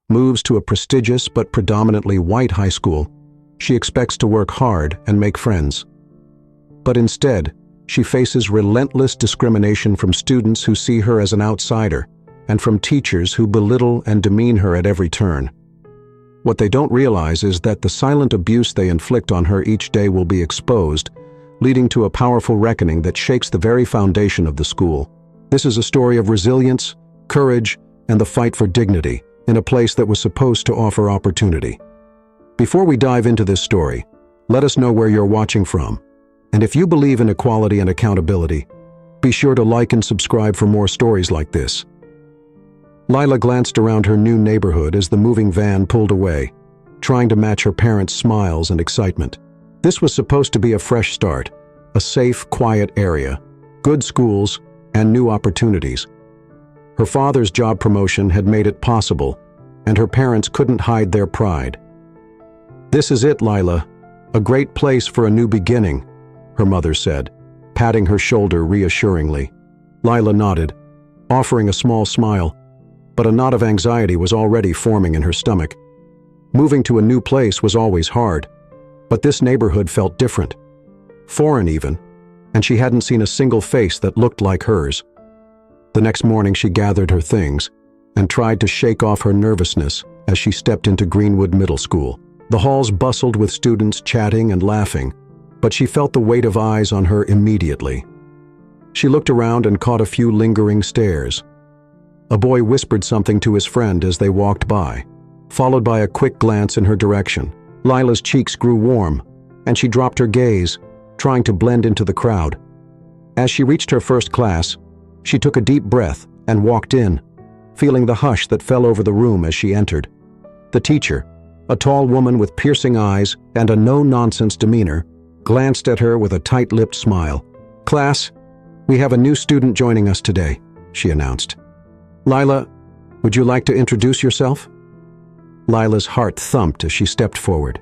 moves to a prestigious but predominantly white high school, she expects to work hard and make friends. But instead, she faces relentless discrimination from students who see her as an outsider and from teachers who belittle and demean her at every turn. What they don't realize is that the silent abuse they inflict on her each day will be exposed, leading to a powerful reckoning that shakes the very foundation of the school. This is a story of resilience, courage, and the fight for dignity in a place that was supposed to offer opportunity. Before we dive into this story, let us know where you're watching from. And if you believe in equality and accountability, be sure to like and subscribe for more stories like this. Lila glanced around her new neighborhood as the moving van pulled away, trying to match her parents' smiles and excitement. This was supposed to be a fresh start, a safe, quiet area, good schools, and new opportunities. Her father's job promotion had made it possible, and her parents couldn't hide their pride. "This is it, Lila. A great place for a new beginning," her mother said, patting her shoulder reassuringly. Lila nodded, offering a small smile, but a knot of anxiety was already forming in her stomach. Moving to a new place was always hard, but this neighborhood felt different, foreign even, and she hadn't seen a single face that looked like hers. The next morning she gathered her things and tried to shake off her nervousness as she stepped into Greenwood Middle School. The halls bustled with students chatting and laughing, but she felt the weight of eyes on her immediately. She looked around and caught a few lingering stares. A boy whispered something to his friend as they walked by, followed by a quick glance in her direction. Lila's cheeks grew warm, and she dropped her gaze, trying to blend into the crowd. As she reached her first class, she took a deep breath and walked in, feeling the hush that fell over the room as she entered. The teacher, a tall woman with piercing eyes and a no-nonsense demeanor, glanced at her with a tight-lipped smile. "Class, we have a new student joining us today," she announced. "Lila, would you like to introduce yourself?" Lila's heart thumped as she stepped forward.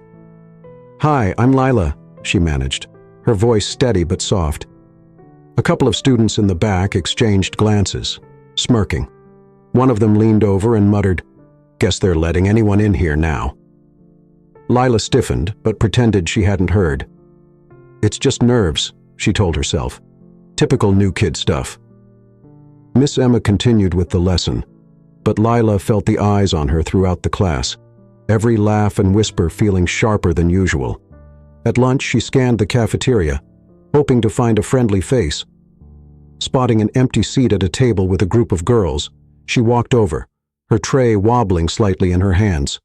"Hi, I'm Lila," she managed, her voice steady but soft. A couple of students in the back exchanged glances, smirking. One of them leaned over and muttered, "Guess they're letting anyone in here now." Lila stiffened, but pretended she hadn't heard. "It's just nerves," she told herself. "Typical new kid stuff." Miss Emma continued with the lesson, but Lila felt the eyes on her throughout the class, every laugh and whisper feeling sharper than usual. At lunch, she scanned the cafeteria, hoping to find a friendly face. Spotting an empty seat at a table with a group of girls, she walked over, her tray wobbling slightly in her hands.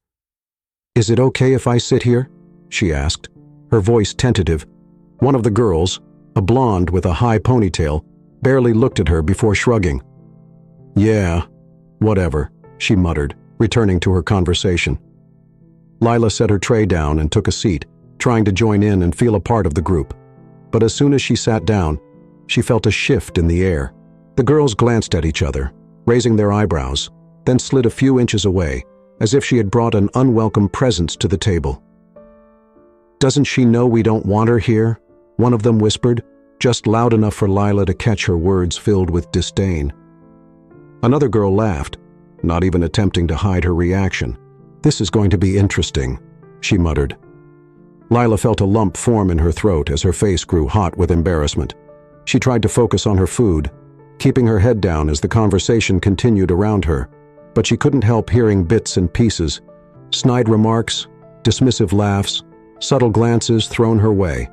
"Is it okay if I sit here?" she asked, her voice tentative. One of the girls, a blonde with a high ponytail, barely looked at her before shrugging. "Yeah, whatever," she muttered, returning to her conversation. Lila set her tray down and took a seat, trying to join in and feel a part of the group. But as soon as she sat down, she felt a shift in the air. The girls glanced at each other, raising their eyebrows, then slid a few inches away, as if she had brought an unwelcome presence to the table. "Doesn't she know we don't want her here?" one of them whispered, just loud enough for Lila to catch her words filled with disdain. Another girl laughed, not even attempting to hide her reaction. "This is going to be interesting," she muttered. Lila felt a lump form in her throat as her face grew hot with embarrassment. She tried to focus on her food, keeping her head down as the conversation continued around her, but she couldn't help hearing bits and pieces, snide remarks, dismissive laughs, subtle glances thrown her way.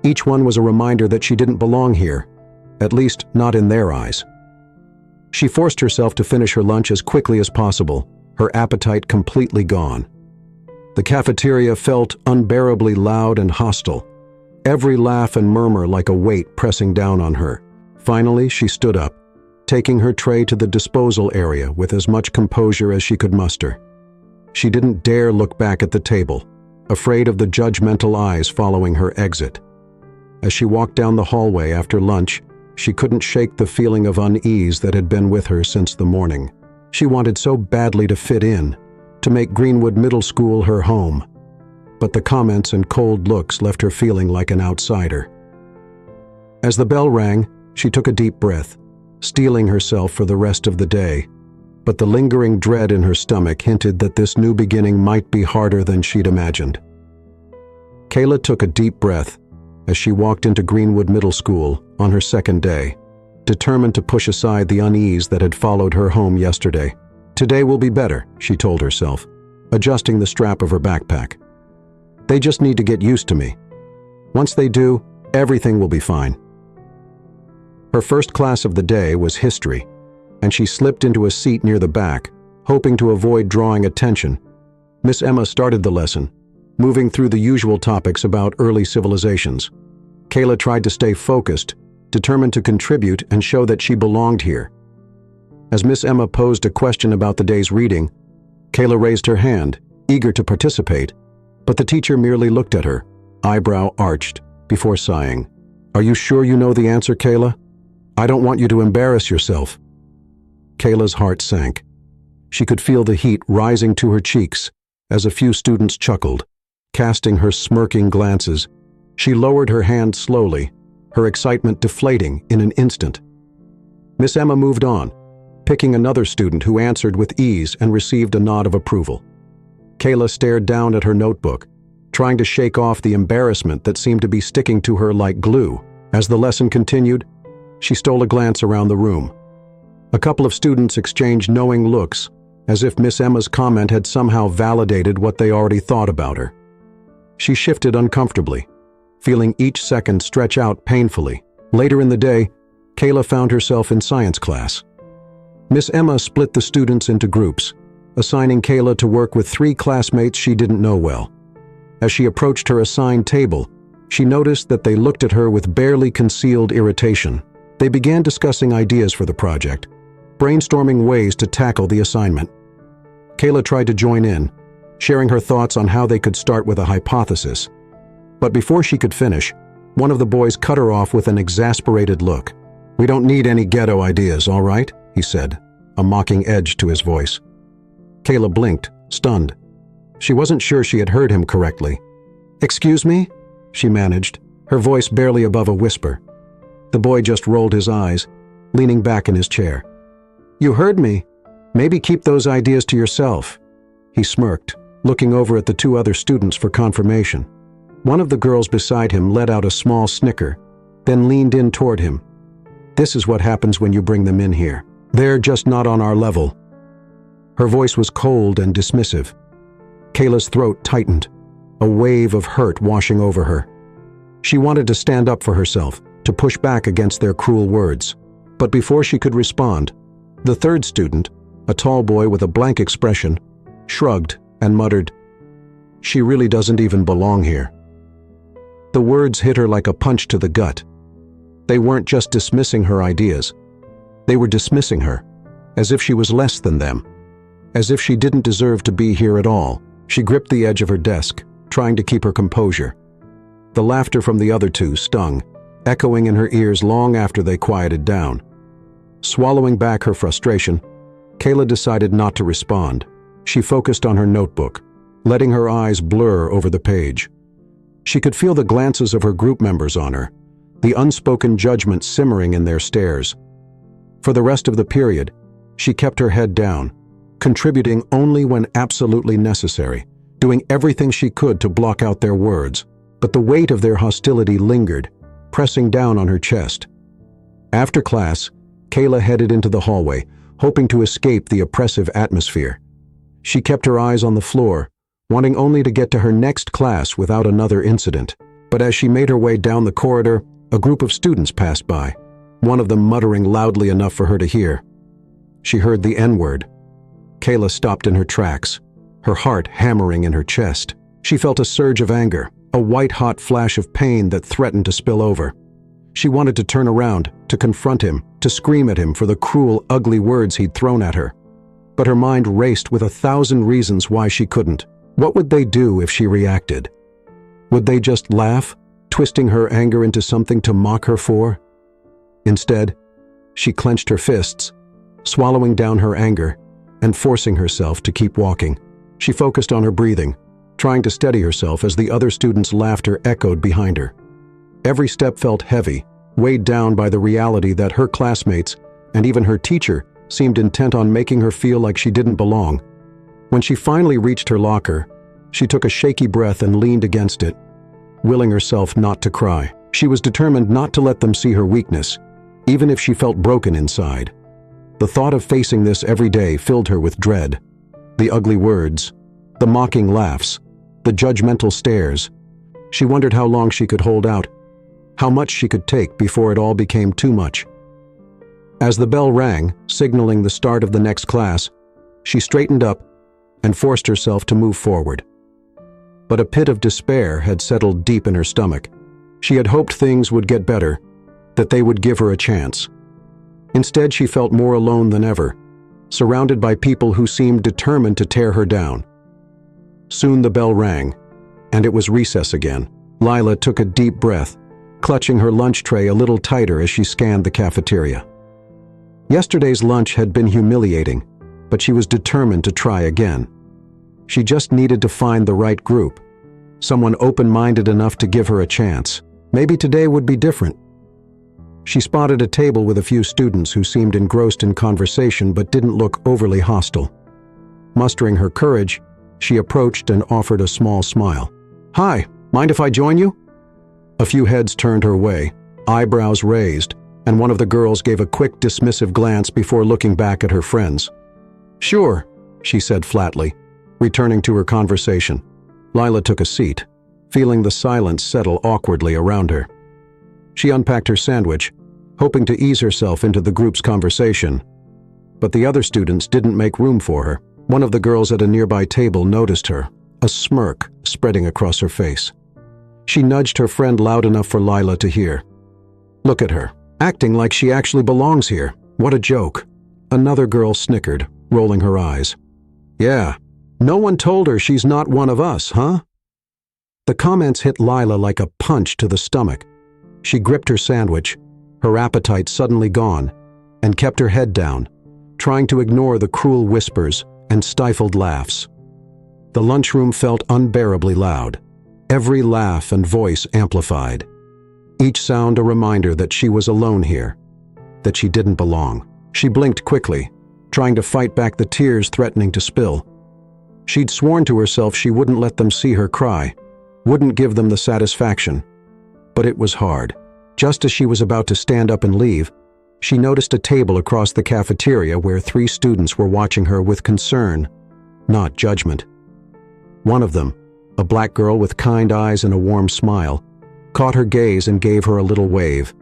Each one was a reminder that she didn't belong here, at least not in their eyes. She forced herself to finish her lunch as quickly as possible, her appetite completely gone. The cafeteria felt unbearably loud and hostile, every laugh and murmur like a weight pressing down on her. Finally, she stood up, taking her tray to the disposal area with as much composure as she could muster. She didn't dare look back at the table, afraid of the judgmental eyes following her exit. As she walked down the hallway after lunch, she couldn't shake the feeling of unease that had been with her since the morning. She wanted so badly to fit in, to make Greenwood Middle School her home, but the comments and cold looks left her feeling like an outsider. As the bell rang, she took a deep breath, steeling herself for the rest of the day. but the lingering dread in her stomach hinted that this new beginning might be harder than she'd imagined. Kayla took a deep breath as she walked into Greenwood Middle School on her second day, determined to push aside the unease that had followed her home yesterday. "Today will be better," she told herself, adjusting the strap of her backpack. "They just need to get used to me. Once they do, everything will be fine." Her first class of the day was history, and she slipped into a seat near the back, hoping to avoid drawing attention. Miss Emma started the lesson, moving through the usual topics about early civilizations. Kayla tried to stay focused, determined to contribute and show that she belonged here. As Miss Emma posed a question about the day's reading, Kayla raised her hand, eager to participate, but the teacher merely looked at her, eyebrow arched, before sighing. "Are you sure you know the answer, Kayla? I don't want you to embarrass yourself." Kayla's heart sank. She could feel the heat rising to her cheeks as a few students chuckled, casting her smirking glances. She lowered her hand slowly, her excitement deflating in an instant. Miss Emma moved on, picking another student who answered with ease and received a nod of approval. Kayla stared down at her notebook, trying to shake off the embarrassment that seemed to be sticking to her like glue. As the lesson continued, she stole a glance around the room. A couple of students exchanged knowing looks, as if Miss Emma's comment had somehow validated what they already thought about her. She shifted uncomfortably, feeling each second stretch out painfully. Later in the day, Kayla found herself in science class. Miss Emma split the students into groups, assigning Kayla to work with 3 classmates she didn't know well. As she approached her assigned table, she noticed that they looked at her with barely concealed irritation. They began discussing ideas for the project, brainstorming ways to tackle the assignment. Kayla tried to join in, sharing her thoughts on how they could start with a hypothesis. But before she could finish, one of the boys cut her off with an exasperated look. "We don't need any ghetto ideas, all right?" he said, a mocking edge to his voice. Kayla blinked, stunned. She wasn't sure she had heard him correctly. "Excuse me?" she managed, her voice barely above a whisper. The boy just rolled his eyes, leaning back in his chair. "You heard me. Maybe keep those ideas to yourself." He smirked, looking over at the 2 other students for confirmation. One of the girls beside him let out a small snicker, then leaned in toward him. "This is what happens when you bring them in here. They're just not on our level." Her voice was cold and dismissive. Kayla's throat tightened, a wave of hurt washing over her. She wanted to stand up for herself, to push back against their cruel words. But before she could respond, the 3rd student, a tall boy with a blank expression, shrugged and muttered, "She really doesn't even belong here." The words hit her like a punch to the gut. They weren't just dismissing her ideas. They were dismissing her, as if she was less than them, as if she didn't deserve to be here at all. She gripped the edge of her desk, trying to keep her composure. The laughter from the other 2 stung, echoing in her ears long after they quieted down. Swallowing back her frustration, Kayla decided not to respond. She focused on her notebook, letting her eyes blur over the page. She could feel the glances of her group members on her, the unspoken judgment simmering in their stares. For the rest of the period, she kept her head down, contributing only when absolutely necessary, doing everything she could to block out their words. But the weight of their hostility lingered, pressing down on her chest. After class, Kayla headed into the hallway, hoping to escape the oppressive atmosphere. She kept her eyes on the floor, wanting only to get to her next class without another incident. But as she made her way down the corridor, a group of students passed by, one of them muttering loudly enough for her to hear. She heard the N-word. Kayla stopped in her tracks, her heart hammering in her chest. She felt a surge of anger, a white-hot flash of pain that threatened to spill over. She wanted to turn around, to confront him, to scream at him for the cruel, ugly words he'd thrown at her. But her mind raced with 1,000 reasons why she couldn't. What would they do if she reacted? Would they just laugh, twisting her anger into something to mock her for? Instead, she clenched her fists, swallowing down her anger and forcing herself to keep walking. She focused on her breathing, trying to steady herself as the other students' laughter echoed behind her. Every step felt heavy, weighed down by the reality that her classmates, and even her teacher, seemed intent on making her feel like she didn't belong. When she finally reached her locker, she took a shaky breath and leaned against it, willing herself not to cry. She was determined not to let them see her weakness, even if she felt broken inside. The thought of facing this every day filled her with dread. The ugly words, the mocking laughs, the judgmental stares. She wondered how long she could hold out, how much she could take before it all became too much. As the bell rang, signaling the start of the next class, she straightened up and forced herself to move forward. But a pit of despair had settled deep in her stomach. She had hoped things would get better, that they would give her a chance. Instead, she felt more alone than ever, surrounded by people who seemed determined to tear her down. Soon the bell rang, and it was recess again. Lila took a deep breath, clutching her lunch tray a little tighter as she scanned the cafeteria. Yesterday's lunch had been humiliating, but she was determined to try again. She just needed to find the right group, someone open-minded enough to give her a chance. Maybe today would be different. She spotted a table with a few students who seemed engrossed in conversation but didn't look overly hostile. Mustering her courage, she approached and offered a small smile. "Hi, mind if I join you?" A few heads turned her way, eyebrows raised, and one of the girls gave a quick dismissive glance before looking back at her friends. "Sure," she said flatly, returning to her conversation. Lila took a seat, feeling the silence settle awkwardly around her. She unpacked her sandwich, hoping to ease herself into the group's conversation. But the other students didn't make room for her. One of the girls at a nearby table noticed her, a smirk spreading across her face. She nudged her friend loud enough for Lila to hear. "Look at her, acting like she actually belongs here. What a joke." Another girl snickered, rolling her eyes. "Yeah, no one told her she's not one of us, huh?" The comments hit Lila like a punch to the stomach. She gripped her sandwich, her appetite suddenly gone, and kept her head down, trying to ignore the cruel whispers and stifled laughs. The lunchroom felt unbearably loud, every laugh and voice amplified. Each sound a reminder that she was alone here, that she didn't belong. She blinked quickly, trying to fight back the tears threatening to spill. She'd sworn to herself she wouldn't let them see her cry, wouldn't give them the satisfaction. But it was hard. Just as she was about to stand up and leave, she noticed a table across the cafeteria where 3 students were watching her with concern, not judgment. One of them, a black girl with kind eyes and a warm smile, caught her gaze and gave her a little wave.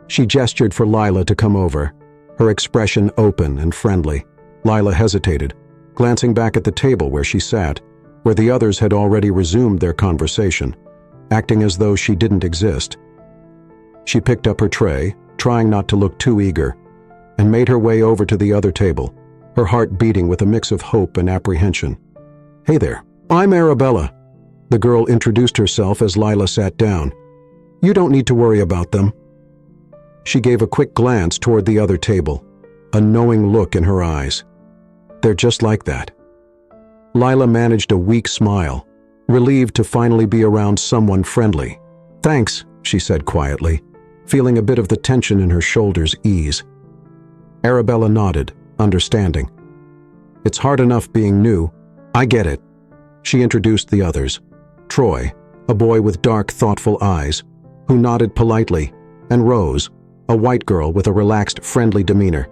She gestured for Lila to come over, her expression open and friendly. Lila hesitated, glancing back at the table where she sat, where the others had already resumed their conversation, acting as though she didn't exist. She picked up her tray, trying not to look too eager, and made her way over to the other table, her heart beating with a mix of hope and apprehension. "Hey there, I'm Arabella." The girl introduced herself as Lila sat down. "You don't need to worry about them." She gave a quick glance toward the other table, a knowing look in her eyes. "They're just like that." Lila managed a weak smile, relieved to finally be around someone friendly. "Thanks," she said quietly, feeling a bit of the tension in her shoulders ease. Arabella nodded, understanding. "It's hard enough being new. I get it." She introduced the others. Troy, a boy with dark, thoughtful eyes, who nodded politely, and Rose, a white girl with a relaxed, friendly demeanor.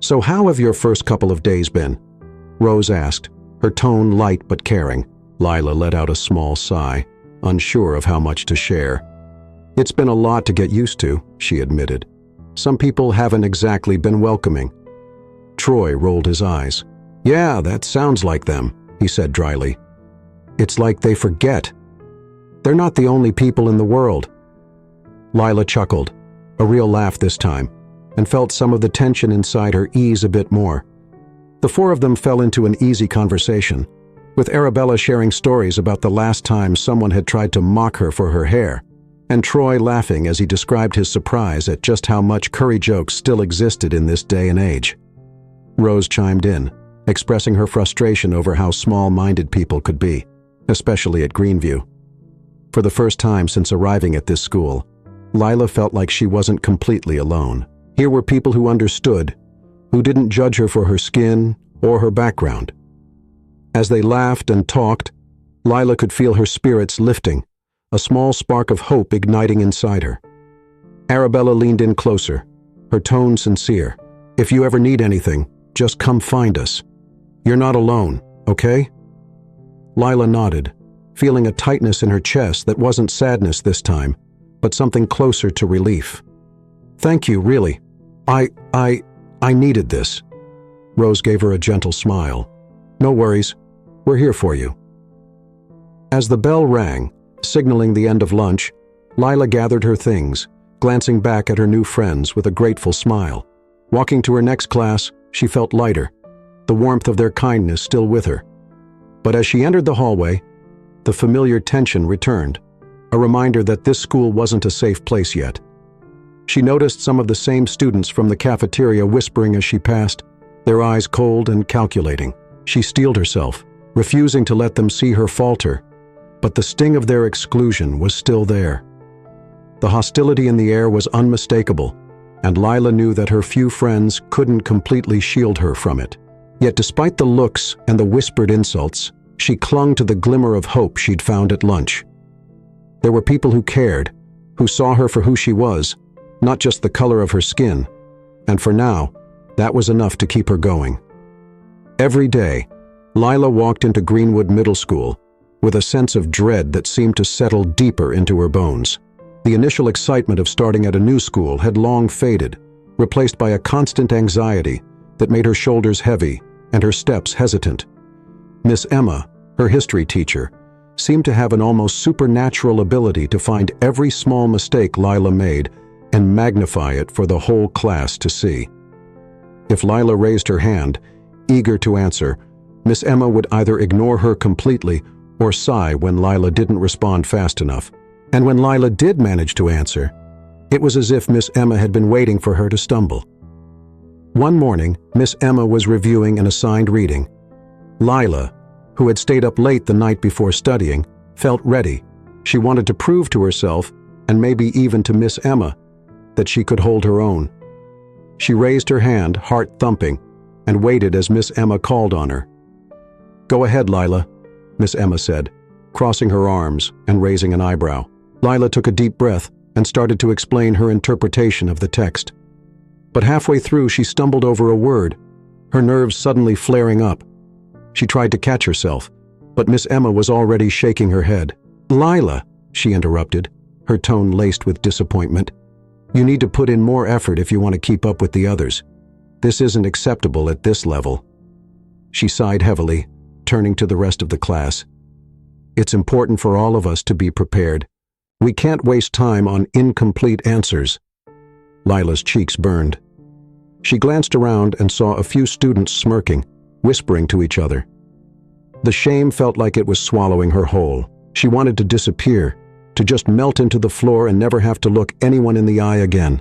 "So how have your first couple of days been?" Rose asked, her tone light but caring. Lila let out a small sigh, unsure of how much to share. "It's been a lot to get used to," she admitted. "Some people haven't exactly been welcoming." Troy rolled his eyes. "Yeah, that sounds like them," he said dryly. "It's like they forget. They're not the only people in the world." Lila chuckled, a real laugh this time, and felt some of the tension inside her ease a bit more. The 4 of them fell into an easy conversation, with Arabella sharing stories about the last time someone had tried to mock her for her hair, and Troy laughing as he described his surprise at just how much curry jokes still existed in this day and age. Rose chimed in, expressing her frustration over how small-minded people could be, especially at Greenview. For the first time since arriving at this school, Lila felt like she wasn't completely alone. Here were people who understood, who didn't judge her for her skin or her background. As they laughed and talked, Lila could feel her spirits lifting, a small spark of hope igniting inside her. Arabella leaned in closer, her tone sincere. "If you ever need anything, just come find us. You're not alone, okay?" Lila nodded, feeling a tightness in her chest that wasn't sadness this time, but something closer to relief. "Thank you, really. I needed this." Rose gave her a gentle smile. "No worries. We're here for you." As the bell rang, signaling the end of lunch, Lila gathered her things, glancing back at her new friends with a grateful smile. Walking to her next class, she felt lighter, the warmth of their kindness still with her. But as she entered the hallway, the familiar tension returned, a reminder that this school wasn't a safe place yet. She noticed some of the same students from the cafeteria whispering as she passed, their eyes cold and calculating. She steeled herself, refusing to let them see her falter, but the sting of their exclusion was still there. The hostility in the air was unmistakable, and Lila knew that her few friends couldn't completely shield her from it. Yet despite the looks and the whispered insults, she clung to the glimmer of hope she'd found at lunch. There were people who cared, who saw her for who she was, not just the color of her skin, and for now, that was enough to keep her going. Every day, Lila walked into Greenwood Middle School with a sense of dread that seemed to settle deeper into her bones. The initial excitement of starting at a new school had long faded, replaced by a constant anxiety that made her shoulders heavy and her steps hesitant. Miss Emma, her history teacher, seemed to have an almost supernatural ability to find every small mistake Lila made and magnify it for the whole class to see. If Lila raised her hand, eager to answer, Miss Emma would either ignore her completely or sigh when Lila didn't respond fast enough. And when Lila did manage to answer, it was as if Miss Emma had been waiting for her to stumble. One morning, Miss Emma was reviewing an assigned reading. Lila, who had stayed up late the night before studying, felt ready. She wanted to prove to herself, and maybe even to Miss Emma, that she could hold her own. She raised her hand, heart thumping, and waited as Miss Emma called on her. "Go ahead, Lila," Miss Emma said, crossing her arms and raising an eyebrow. Lila took a deep breath and started to explain her interpretation of the text. But halfway through, she stumbled over a word, her nerves suddenly flaring up. She tried to catch herself, but Miss Emma was already shaking her head. "Lila," she interrupted, her tone laced with disappointment. "You need to put in more effort if you want to keep up with the others. This isn't acceptable at this level." She sighed heavily, turning to the rest of the class. "It's important for all of us to be prepared. We can't waste time on incomplete answers." Lila's cheeks burned. She glanced around and saw a few students smirking, whispering to each other. The shame felt like it was swallowing her whole. She wanted to disappear, to just melt into the floor and never have to look anyone in the eye again.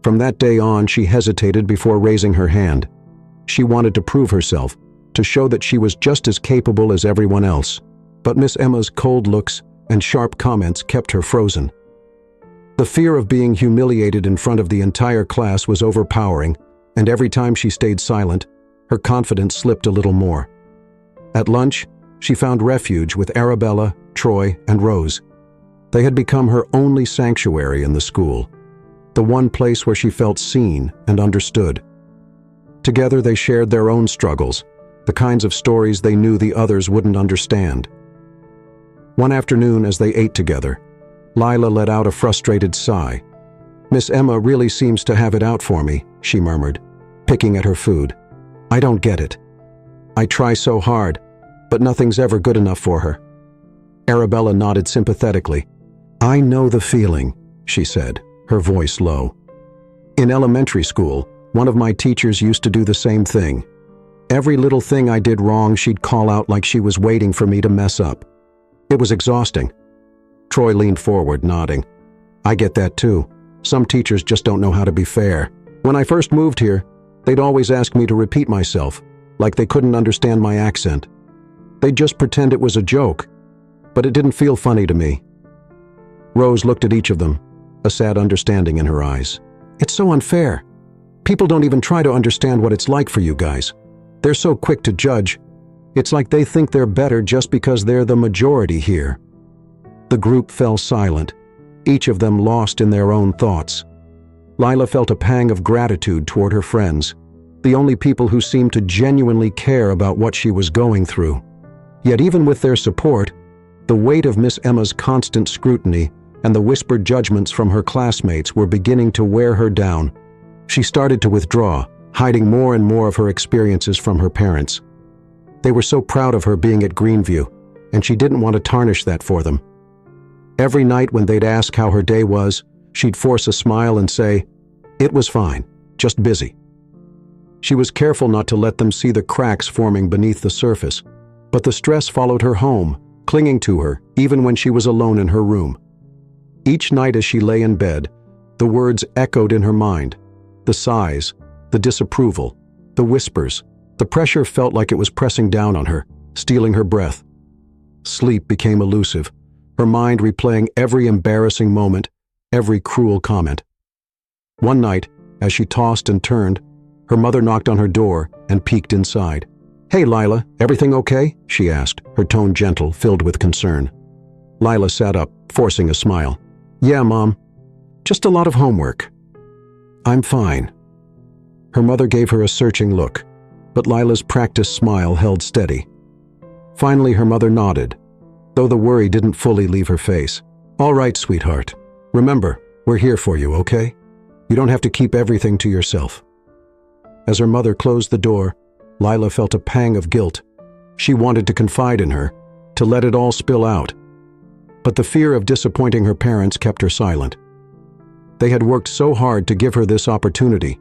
From that day on, she hesitated before raising her hand. She wanted to prove herself, to show that she was just as capable as everyone else. But Miss Emma's cold looks and sharp comments kept her frozen. The fear of being humiliated in front of the entire class was overpowering, and every time she stayed silent, her confidence slipped a little more. At lunch, she found refuge with Arabella, Troy, and Rose. They had become her only sanctuary in the school, the one place where she felt seen and understood. Together they shared their own struggles, the kinds of stories they knew the others wouldn't understand. One afternoon as they ate together, Lila let out a frustrated sigh. "Miss Emma really seems to have it out for me," she murmured, picking at her food. "I don't get it. I try so hard, but nothing's ever good enough for her." Arabella nodded sympathetically. "I know the feeling," she said, her voice low. "In elementary school, one of my teachers used to do the same thing. Every little thing I did wrong, she'd call out like she was waiting for me to mess up. It was exhausting." Troy leaned forward, nodding. "I get that too. Some teachers just don't know how to be fair. When I first moved here, they'd always ask me to repeat myself, like they couldn't understand my accent. They'd just pretend it was a joke, but it didn't feel funny to me." Rose looked at each of them, a sad understanding in her eyes. "It's so unfair. People don't even try to understand what it's like for you guys. They're so quick to judge. It's like they think they're better just because they're the majority here." The group fell silent, each of them lost in their own thoughts. Lila felt a pang of gratitude toward her friends, the only people who seemed to genuinely care about what she was going through. Yet even with their support, the weight of Miss Emma's constant scrutiny and the whispered judgments from her classmates were beginning to wear her down. She started to withdraw, hiding more and more of her experiences from her parents. They were so proud of her being at Greenview, and she didn't want to tarnish that for them. Every night when they'd ask how her day was, she'd force a smile and say, "It was fine, just busy." She was careful not to let them see the cracks forming beneath the surface, but the stress followed her home, clinging to her even when she was alone in her room. Each night as she lay in bed, the words echoed in her mind, the sighs, the disapproval, the whispers. The pressure felt like it was pressing down on her, stealing her breath. Sleep became elusive, her mind replaying every embarrassing moment, every cruel comment. One night, as she tossed and turned, her mother knocked on her door and peeked inside. "Hey, Lila, everything okay?" she asked, her tone gentle, filled with concern. Lila sat up, forcing a smile. "Yeah, Mom. Just a lot of homework." "I'm fine." Her mother gave her a searching look, but Lila's practiced smile held steady. Finally, her mother nodded, though the worry didn't fully leave her face. "All right, sweetheart. Remember, we're here for you, okay? You don't have to keep everything to yourself." As her mother closed the door, Lila felt a pang of guilt. She wanted to confide in her, to let it all spill out. But the fear of disappointing her parents kept her silent. They had worked so hard to give her this opportunity,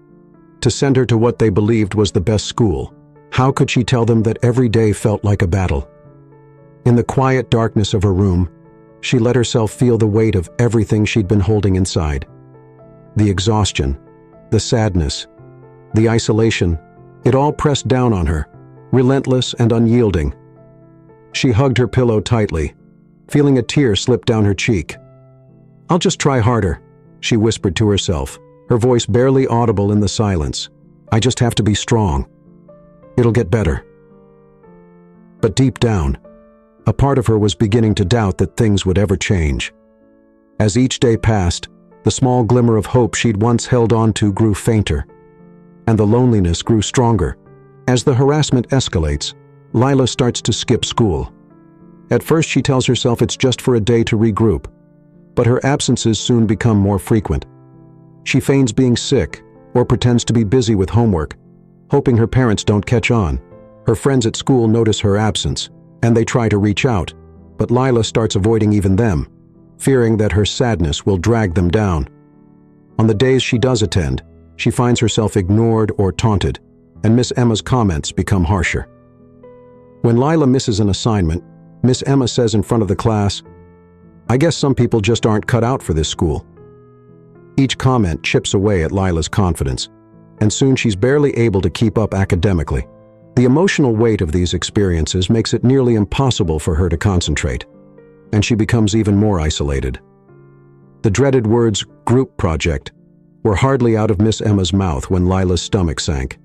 to send her to what they believed was the best school. How could she tell them that every day felt like a battle? In the quiet darkness of her room, she let herself feel the weight of everything she'd been holding inside. The exhaustion, the sadness, the isolation, it all pressed down on her, relentless and unyielding. She hugged her pillow tightly, feeling a tear slip down her cheek. "I'll just try harder," she whispered to herself, her voice barely audible in the silence. "I just have to be strong. It'll get better." But deep down, a part of her was beginning to doubt that things would ever change. As each day passed, the small glimmer of hope she'd once held on to grew fainter, and the loneliness grew stronger. As the harassment escalates, Lila starts to skip school. At first she tells herself it's just for a day to regroup, but her absences soon become more frequent. She feigns being sick or pretends to be busy with homework, hoping her parents don't catch on. Her friends at school notice her absence, and they try to reach out, but Lila starts avoiding even them, fearing that her sadness will drag them down. On the days she does attend, she finds herself ignored or taunted, and Miss Emma's comments become harsher. When Lila misses an assignment, Miss Emma says in front of the class, "I guess some people just aren't cut out for this school." Each comment chips away at Lila's confidence, and soon she's barely able to keep up academically. The emotional weight of these experiences makes it nearly impossible for her to concentrate, and she becomes even more isolated. The dreaded words "group project" were hardly out of Miss Emma's mouth when Lila's stomach sank.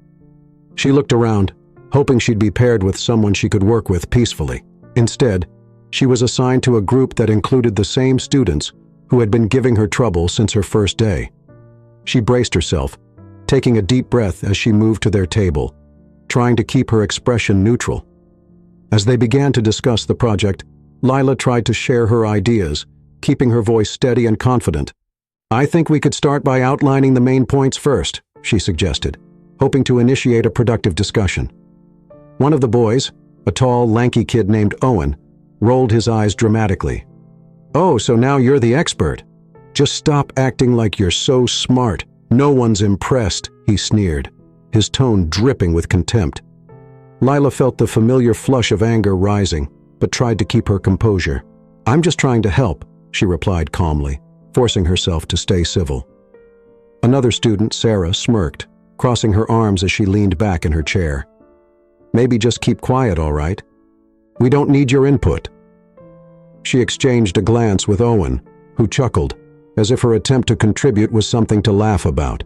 She looked around, hoping she'd be paired with someone she could work with peacefully. Instead, she was assigned to a group that included the same students who had been giving her trouble since her first day. She braced herself, taking a deep breath as she moved to their table, trying to keep her expression neutral. As they began to discuss the project, Lila tried to share her ideas, keeping her voice steady and confident. "I think we could start by outlining the main points first," she suggested, hoping to initiate a productive discussion. One of the boys, a tall, lanky kid named Owen, rolled his eyes dramatically. "Oh, so now you're the expert. Just stop acting like you're so smart. No one's impressed," he sneered, his tone dripping with contempt. Lila felt the familiar flush of anger rising, but tried to keep her composure. "I'm just trying to help," she replied calmly, forcing herself to stay civil. Another student, Sarah, smirked, crossing her arms as she leaned back in her chair. "Maybe just keep quiet, all right? We don't need your input." She exchanged a glance with Owen, who chuckled, as if her attempt to contribute was something to laugh about.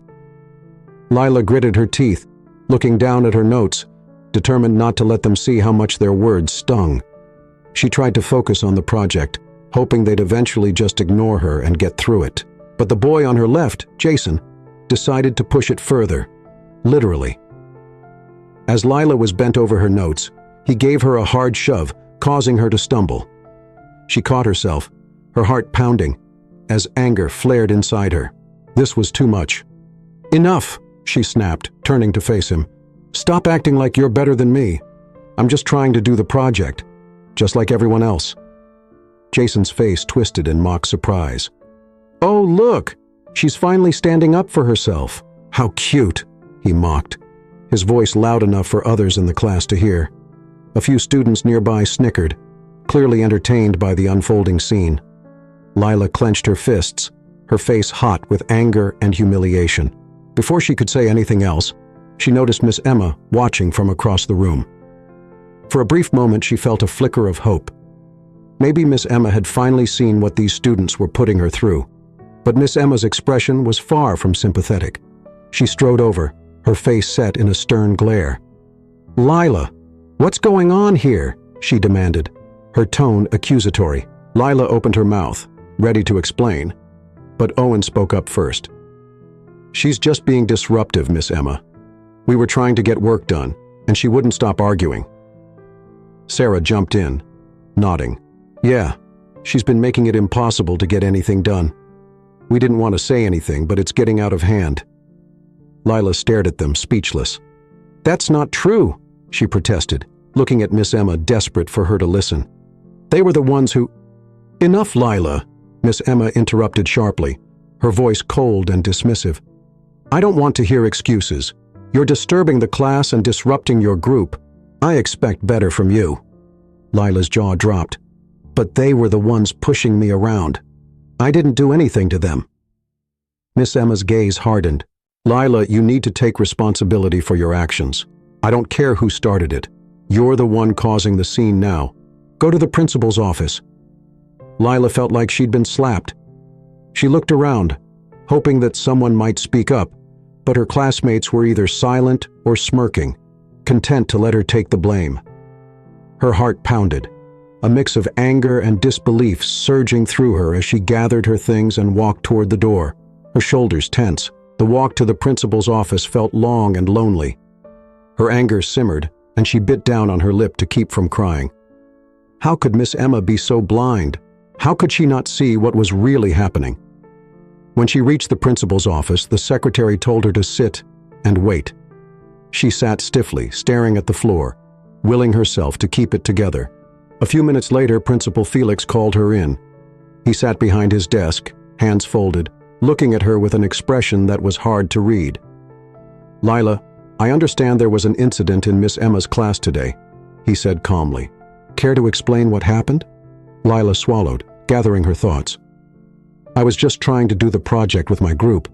Lila gritted her teeth, looking down at her notes, determined not to let them see how much their words stung. She tried to focus on the project, hoping they'd eventually just ignore her and get through it. But the boy on her left, Jason, decided to push it further, literally. As Lila was bent over her notes, he gave her a hard shove, causing her to stumble. She caught herself, her heart pounding, as anger flared inside her. This was too much. "Enough," she snapped, turning to face him. "Stop acting like you're better than me. I'm just trying to do the project, just like everyone else." Jason's face twisted in mock surprise. "Oh, look! She's finally standing up for herself. How cute," he mocked, his voice loud enough for others in the class to hear. A few students nearby snickered, clearly entertained by the unfolding scene. Lila clenched her fists, her face hot with anger and humiliation. Before she could say anything else, she noticed Miss Emma watching from across the room. For a brief moment, she felt a flicker of hope. Maybe Miss Emma had finally seen what these students were putting her through. But Miss Emma's expression was far from sympathetic. She strode over, her face set in a stern glare. "Lila, what's going on here?" she demanded, her tone accusatory. Lila opened her mouth, ready to explain, but Owen spoke up first. "She's just being disruptive, Miss Emma. We were trying to get work done, and she wouldn't stop arguing." Sarah jumped in, nodding. "Yeah, she's been making it impossible to get anything done. We didn't want to say anything, but it's getting out of hand." Lila stared at them, speechless. "That's not true," she protested, looking at Miss Emma, desperate for her to listen. "They were the ones who—" "Enough, Lila," Miss Emma interrupted sharply, her voice cold and dismissive. "I don't want to hear excuses. You're disturbing the class and disrupting your group. I expect better from you." Lila's jaw dropped. "But they were the ones pushing me around. I didn't do anything to them." Miss Emma's gaze hardened. "Lila, you need to take responsibility for your actions. I don't care who started it. You're the one causing the scene now. Go to the principal's office." Lila felt like she'd been slapped. She looked around, hoping that someone might speak up, but her classmates were either silent or smirking, content to let her take the blame. Her heart pounded, a mix of anger and disbelief surging through her as she gathered her things and walked toward the door, her shoulders tense. The walk to the principal's office felt long and lonely. Her anger simmered, and she bit down on her lip to keep from crying. How could Miss Emma be so blind? How could she not see what was really happening? When she reached the principal's office, the secretary told her to sit and wait. She sat stiffly, staring at the floor, willing herself to keep it together. A few minutes later, Principal Felix called her in. He sat behind his desk, hands folded, looking at her with an expression that was hard to read. "Lila, I understand there was an incident in Miss Emma's class today," he said calmly. "Care to explain what happened?" Lila swallowed, gathering her thoughts. "I was just trying to do the project with my group,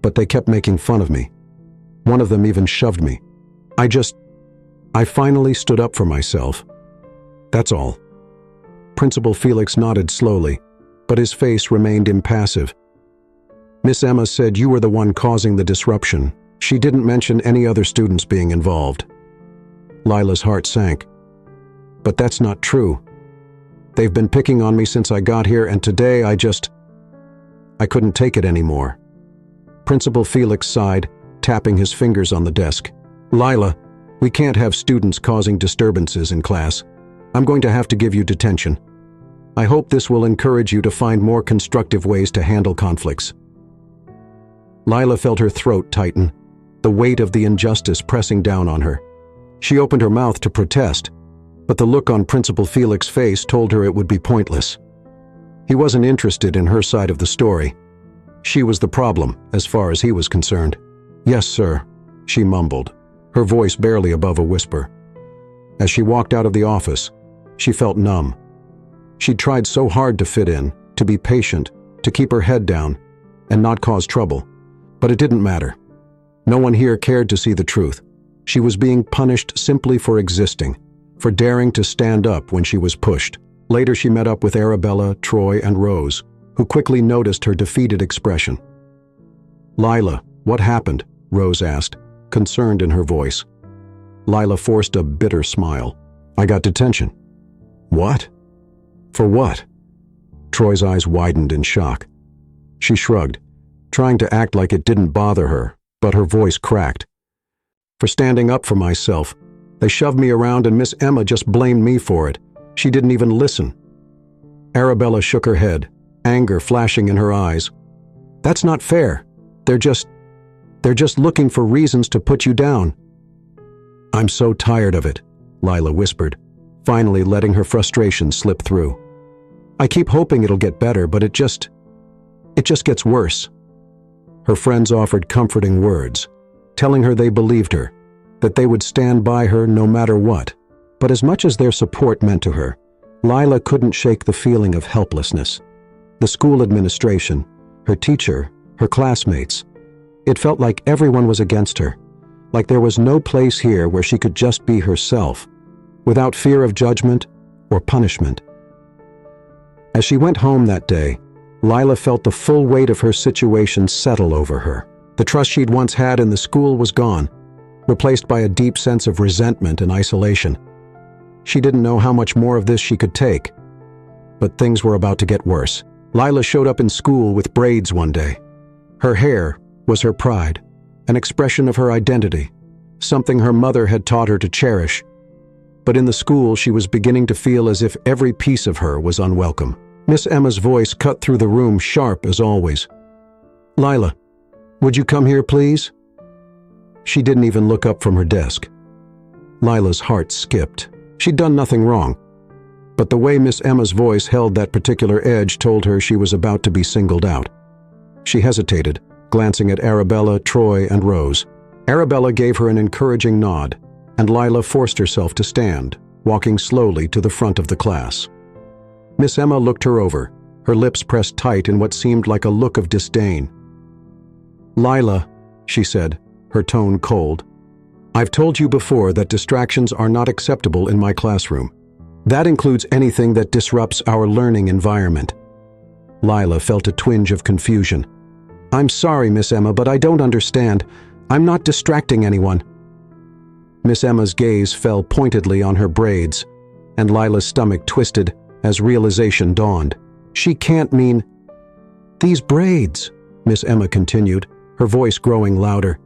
but they kept making fun of me. One of them even shoved me. I finally stood up for myself. That's all." Principal Felix nodded slowly, but his face remained impassive. "Miss Emma said you were the one causing the disruption. She didn't mention any other students being involved." Lila's heart sank. "But that's not true. They've been picking on me since I got here, and today I couldn't take it anymore." Principal Felix sighed, tapping his fingers on the desk. "Lila, we can't have students causing disturbances in class. I'm going to have to give you detention. I hope this will encourage you to find more constructive ways to handle conflicts." Lila felt her throat tighten, the weight of the injustice pressing down on her. She opened her mouth to protest, but the look on Principal Felix's face told her it would be pointless. He wasn't interested in her side of the story. She was the problem, as far as he was concerned. "Yes, sir," she mumbled, her voice barely above a whisper. As she walked out of the office, she felt numb. She'd tried so hard to fit in, to be patient, to keep her head down, and not cause trouble. But it didn't matter. No one here cared to see the truth. She was being punished simply for existing, for daring to stand up when she was pushed. Later she met up with Arabella, Troy, and Rose, who quickly noticed her defeated expression. "Lila, what happened?" Rose asked, concerned in her voice. Lila forced a bitter smile. I got detention. What? For what? Troy's eyes widened in shock. She shrugged, trying to act like it didn't bother her, but her voice cracked. For standing up for myself. They shoved me around and Miss Emma just blamed me for it. She didn't even listen. Arabella shook her head, anger flashing in her eyes. That's not fair. They're just looking for reasons to put you down. I'm so tired of it, Lila whispered, finally letting her frustration slip through. I keep hoping it'll get better, but it just gets worse. Her friends offered comforting words, telling her they believed her, that they would stand by her no matter what. But as much as their support meant to her, Lila couldn't shake the feeling of helplessness. The school administration, her teacher, her classmates, it felt like everyone was against her, like there was no place here where she could just be herself, without fear of judgment or punishment. As she went home that day, Lila felt the full weight of her situation settle over her. The trust she'd once had in the school was gone, replaced by a deep sense of resentment and isolation. She didn't know how much more of this she could take. But things were about to get worse. Lila showed up in school with braids one day. Her hair was her pride, an expression of her identity, something her mother had taught her to cherish. But in the school, she was beginning to feel as if every piece of her was unwelcome. Miss Emma's voice cut through the room, sharp as always. Lila, would you come here, please? She didn't even look up from her desk. Lila's heart skipped. She'd done nothing wrong. But the way Miss Emma's voice held that particular edge told her she was about to be singled out. She hesitated, glancing at Arabella, Troy, and Rose. Arabella gave her an encouraging nod, and Lila forced herself to stand, walking slowly to the front of the class. Miss Emma looked her over, her lips pressed tight in what seemed like a look of disdain. Lila, she said, her tone cold, I've told you before that distractions are not acceptable in my classroom. That includes anything that disrupts our learning environment. Lila felt a twinge of confusion. I'm sorry, Miss Emma, but I don't understand. I'm not distracting anyone. Miss Emma's gaze fell pointedly on her braids, and Lila's stomach twisted as realization dawned. She can't mean... These braids, Miss Emma continued, her voice growing louder.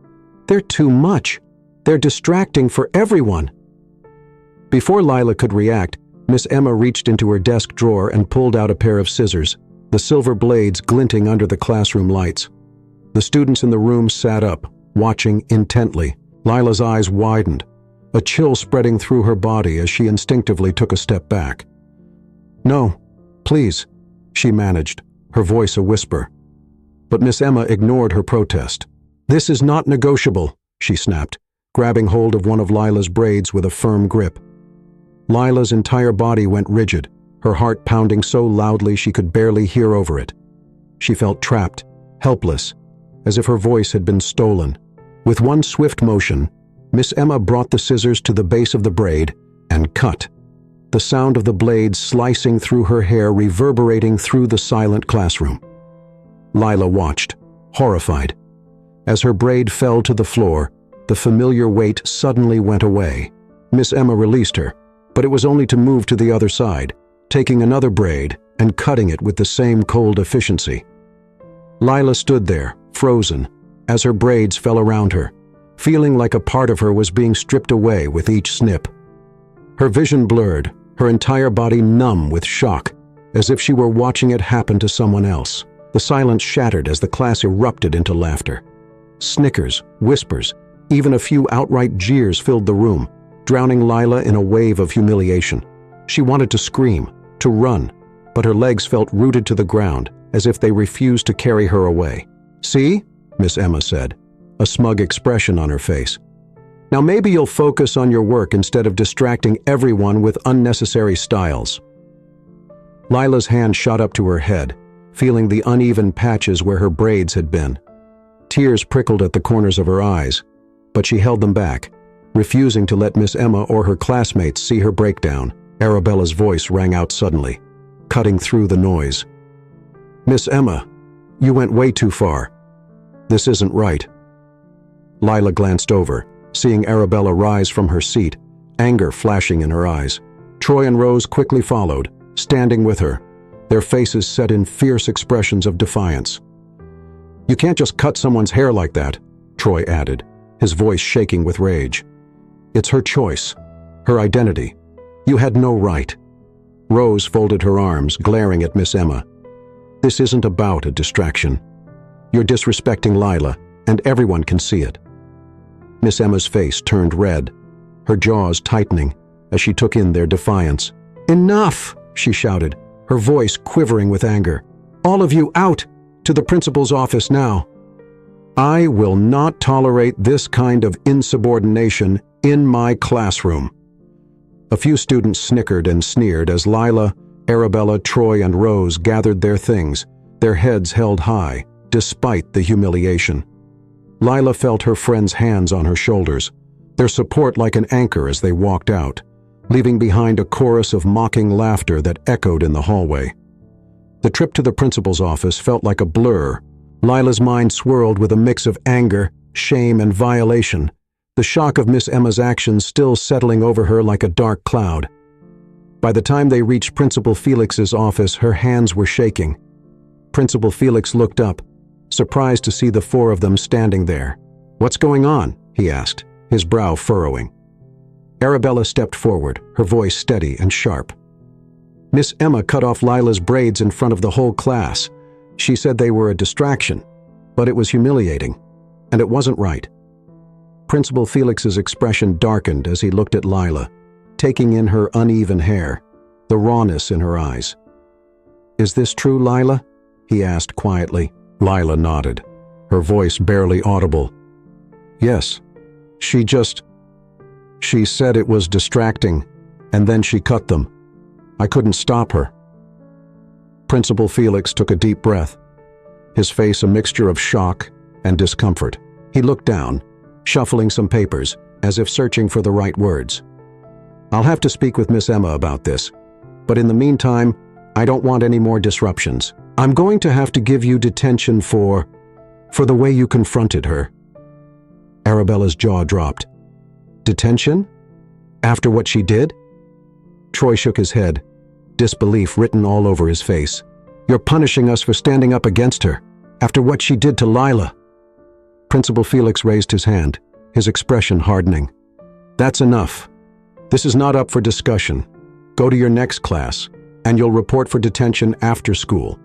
They're too much. They're distracting for everyone. Before Lila could react, Miss Emma reached into her desk drawer and pulled out a pair of scissors, the silver blades glinting under the classroom lights. The students in the room sat up, watching intently. Lila's eyes widened, a chill spreading through her body as she instinctively took a step back. No, please, she managed, her voice a whisper. But Miss Emma ignored her protest. This is not negotiable, she snapped, grabbing hold of one of Lila's braids with a firm grip. Lila's entire body went rigid, her heart pounding so loudly she could barely hear over it. She felt trapped, helpless, as if her voice had been stolen. With one swift motion, Miss Emma brought the scissors to the base of the braid and cut, the sound of the blades slicing through her hair reverberating through the silent classroom. Lila watched, horrified. As her braid fell to the floor, the familiar weight suddenly went away. Miss Emma released her, but it was only to move to the other side, taking another braid and cutting it with the same cold efficiency. Lila stood there, frozen, as her braids fell around her, feeling like a part of her was being stripped away with each snip. Her vision blurred, her entire body numb with shock, as if she were watching it happen to someone else. The silence shattered as the class erupted into laughter. Snickers, whispers, even a few outright jeers filled the room, drowning Lila in a wave of humiliation. She wanted to scream, to run, but her legs felt rooted to the ground, as if they refused to carry her away. See? Miss Emma said, a smug expression on her face. Now maybe you'll focus on your work instead of distracting everyone with unnecessary styles. Lila's hand shot up to her head, feeling the uneven patches where her braids had been. Tears prickled at the corners of her eyes, but she held them back, refusing to let Miss Emma or her classmates see her breakdown. Arabella's voice rang out suddenly, cutting through the noise. Miss Emma, you went way too far. This isn't right. Lila glanced over, seeing Arabella rise from her seat, anger flashing in her eyes. Troy and Rose quickly followed, standing with her, their faces set in fierce expressions of defiance. "You can't just cut someone's hair like that," Troy added, his voice shaking with rage. "It's her choice, her identity. You had no right." Rose folded her arms, glaring at Miss Emma. "This isn't about a distraction. You're disrespecting Lila, and everyone can see it." Miss Emma's face turned red, her jaws tightening as she took in their defiance. "Enough!" she shouted, her voice quivering with anger. "All of you out! To the principal's office now!" "I will not tolerate this kind of insubordination in my classroom." A few students snickered and sneered as Lila, Arabella, Troy, and Rose gathered their things, their heads held high, despite the humiliation. Lila felt her friends' hands on her shoulders, their support like an anchor as they walked out, leaving behind a chorus of mocking laughter that echoed in the hallway. The trip to the principal's office felt like a blur. Lila's mind swirled with a mix of anger, shame, and violation, the shock of Miss Emma's actions still settling over her like a dark cloud. By the time they reached Principal Felix's office, her hands were shaking. Principal Felix looked up, surprised to see the four of them standing there. "What's going on?" he asked, his brow furrowing. Arabella stepped forward, her voice steady and sharp. "Miss Emma cut off Lila's braids in front of the whole class. She said they were a distraction, but it was humiliating, and it wasn't right." Principal Felix's expression darkened as he looked at Lila, taking in her uneven hair, the rawness in her eyes. "Is this true, Lila?" he asked quietly. Lila nodded, her voice barely audible. "Yes. She said it was distracting, and then she cut them. I couldn't stop her." Principal Felix took a deep breath, his face a mixture of shock and discomfort. He looked down, shuffling some papers, as if searching for the right words. "I'll have to speak with Miss Emma about this, but in the meantime, I don't want any more disruptions. I'm going to have to give you detention for the way you confronted her." Arabella's jaw dropped. "Detention? After what she did?" Troy shook his head, disbelief written all over his face. "You're punishing us for standing up against her, after what she did to Lila." Principal Felix raised his hand, his expression hardening. "That's enough. This is not up for discussion. Go to your next class, and you'll report for detention after school."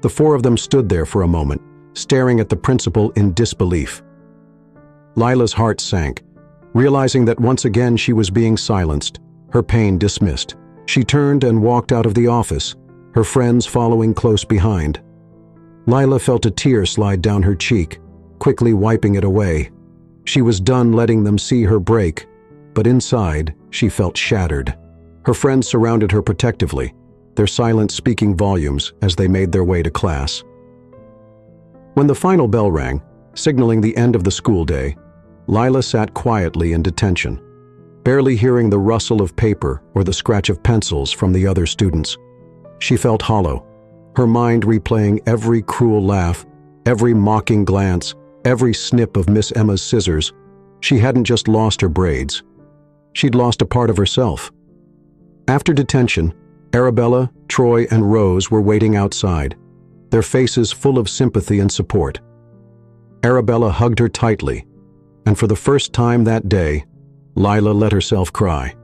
The four of them stood there for a moment, staring at the principal in disbelief. Lila's heart sank, realizing that once again she was being silenced, her pain dismissed. She turned and walked out of the office, her friends following close behind. Lila felt a tear slide down her cheek, quickly wiping it away. She was done letting them see her break, but inside she felt shattered. Her friends surrounded her protectively, their silence speaking volumes as they made their way to class. When the final bell rang, signaling the end of the school day, Lila sat quietly in detention, barely hearing the rustle of paper or the scratch of pencils from the other students. She felt hollow, her mind replaying every cruel laugh, every mocking glance, every snip of Miss Emma's scissors. She hadn't just lost her braids. She'd lost a part of herself. After detention, Arabella, Troy, and Rose were waiting outside, their faces full of sympathy and support. Arabella hugged her tightly, and for the first time that day, Lila let herself cry,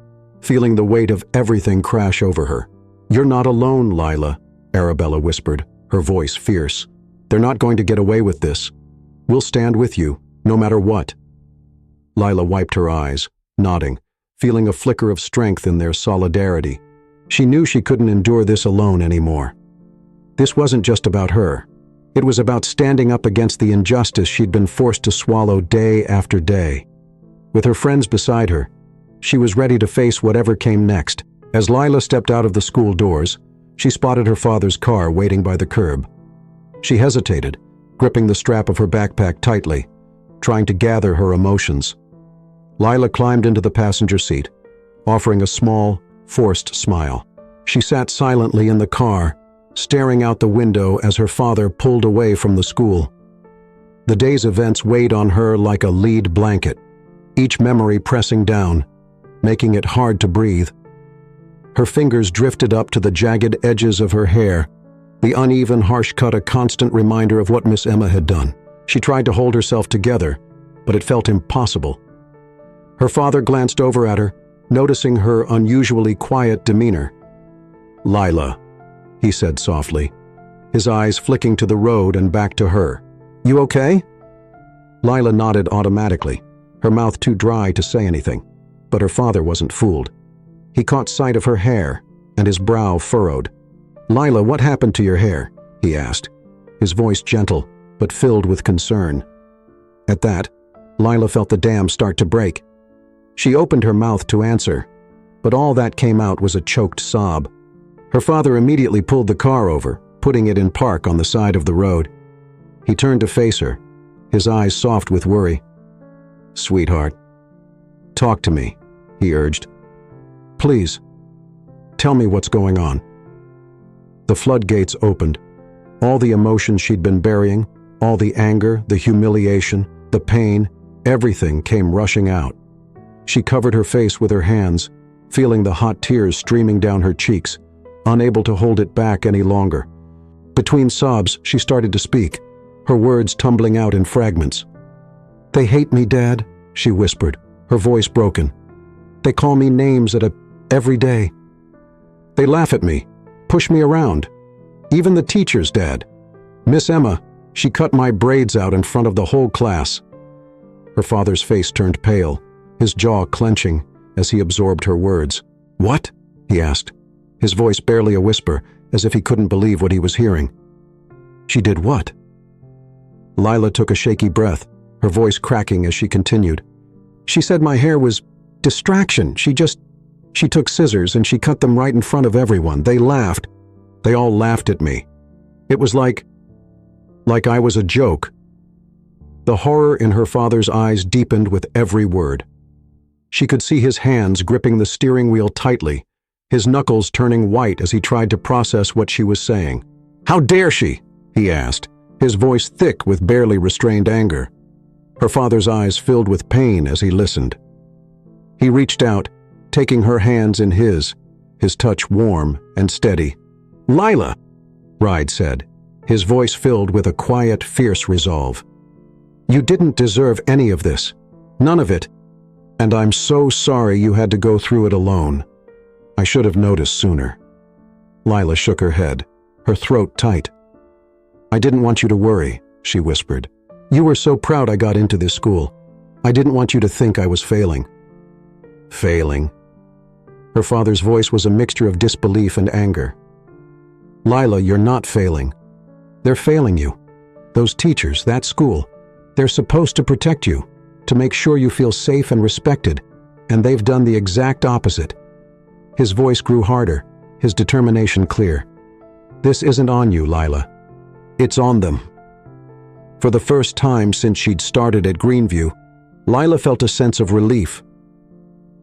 feeling the weight of everything crash over her. "You're not alone, Lila," Arabella whispered, her voice fierce. "They're not going to get away with this. We'll stand with you, no matter what." Lila wiped her eyes, nodding, feeling a flicker of strength in their solidarity. She knew she couldn't endure this alone anymore. This wasn't just about her. It was about standing up against the injustice she'd been forced to swallow day after day. With her friends beside her, she was ready to face whatever came next. As Lila stepped out of the school doors, she spotted her father's car waiting by the curb. She hesitated, gripping the strap of her backpack tightly, trying to gather her emotions. Lila climbed into the passenger seat, offering a small, forced smile. She sat silently in the car, staring out the window as her father pulled away from the school. The day's events weighed on her like a lead blanket, each memory pressing down, making it hard to breathe. Her fingers drifted up to the jagged edges of her hair, the uneven, harsh cut a constant reminder of what Miss Emma had done. She tried to hold herself together, but it felt impossible. Her father glanced over at her, noticing her unusually quiet demeanor. "Lila," he said softly, his eyes flicking to the road and back to her. "You okay?" Lila nodded automatically, her mouth too dry to say anything, but her father wasn't fooled. He caught sight of her hair, and his brow furrowed. "Lila, what happened to your hair?" he asked, his voice gentle, but filled with concern. At that, Lila felt the dam start to break. She opened her mouth to answer, but all that came out was a choked sob. Her father immediately pulled the car over, putting it in park on the side of the road. He turned to face her, his eyes soft with worry. "Sweetheart, talk to me," he urged. "Please, tell me what's going on." The floodgates opened. All the emotions she'd been burying, all the anger, the humiliation, the pain, everything came rushing out. She covered her face with her hands, feeling the hot tears streaming down her cheeks, unable to hold it back any longer. Between sobs, she started to speak, her words tumbling out in fragments. "They hate me, Dad," she whispered, her voice broken. "They call me names every day. They laugh at me, push me around. Even the teachers, Dad. Miss Emma, she cut my braids out in front of the whole class." Her father's face turned pale, his jaw clenching as he absorbed her words. "What?" he asked, his voice barely a whisper, as if he couldn't believe what he was hearing. "She did what?" Lila took a shaky breath, her voice cracking as she continued. "She said my hair was distraction. She took scissors and she cut them right in front of everyone. They laughed. They all laughed at me. It was like I was a joke." The horror in her father's eyes deepened with every word. She could see his hands gripping the steering wheel tightly, his knuckles turning white as he tried to process what she was saying. "How dare she?" he asked, his voice thick with barely restrained anger. Her father's eyes filled with pain as he listened. He reached out, taking her hands in his touch warm and steady. "Lila," Ride said, his voice filled with a quiet, fierce resolve. "You didn't deserve any of this. None of it. And I'm so sorry you had to go through it alone. I should have noticed sooner." Lila shook her head, her throat tight. "I didn't want you to worry," she whispered. "You were so proud I got into this school. I didn't want you to think I was failing." "Failing?" Her father's voice was a mixture of disbelief and anger. "Lila, you're not failing. They're failing you. Those teachers, that school, they're supposed to protect you, to make sure you feel safe and respected, and they've done the exact opposite." His voice grew harder, his determination clear. "This isn't on you, Lila. It's on them." For the first time since she'd started at Greenview, Lila felt a sense of relief.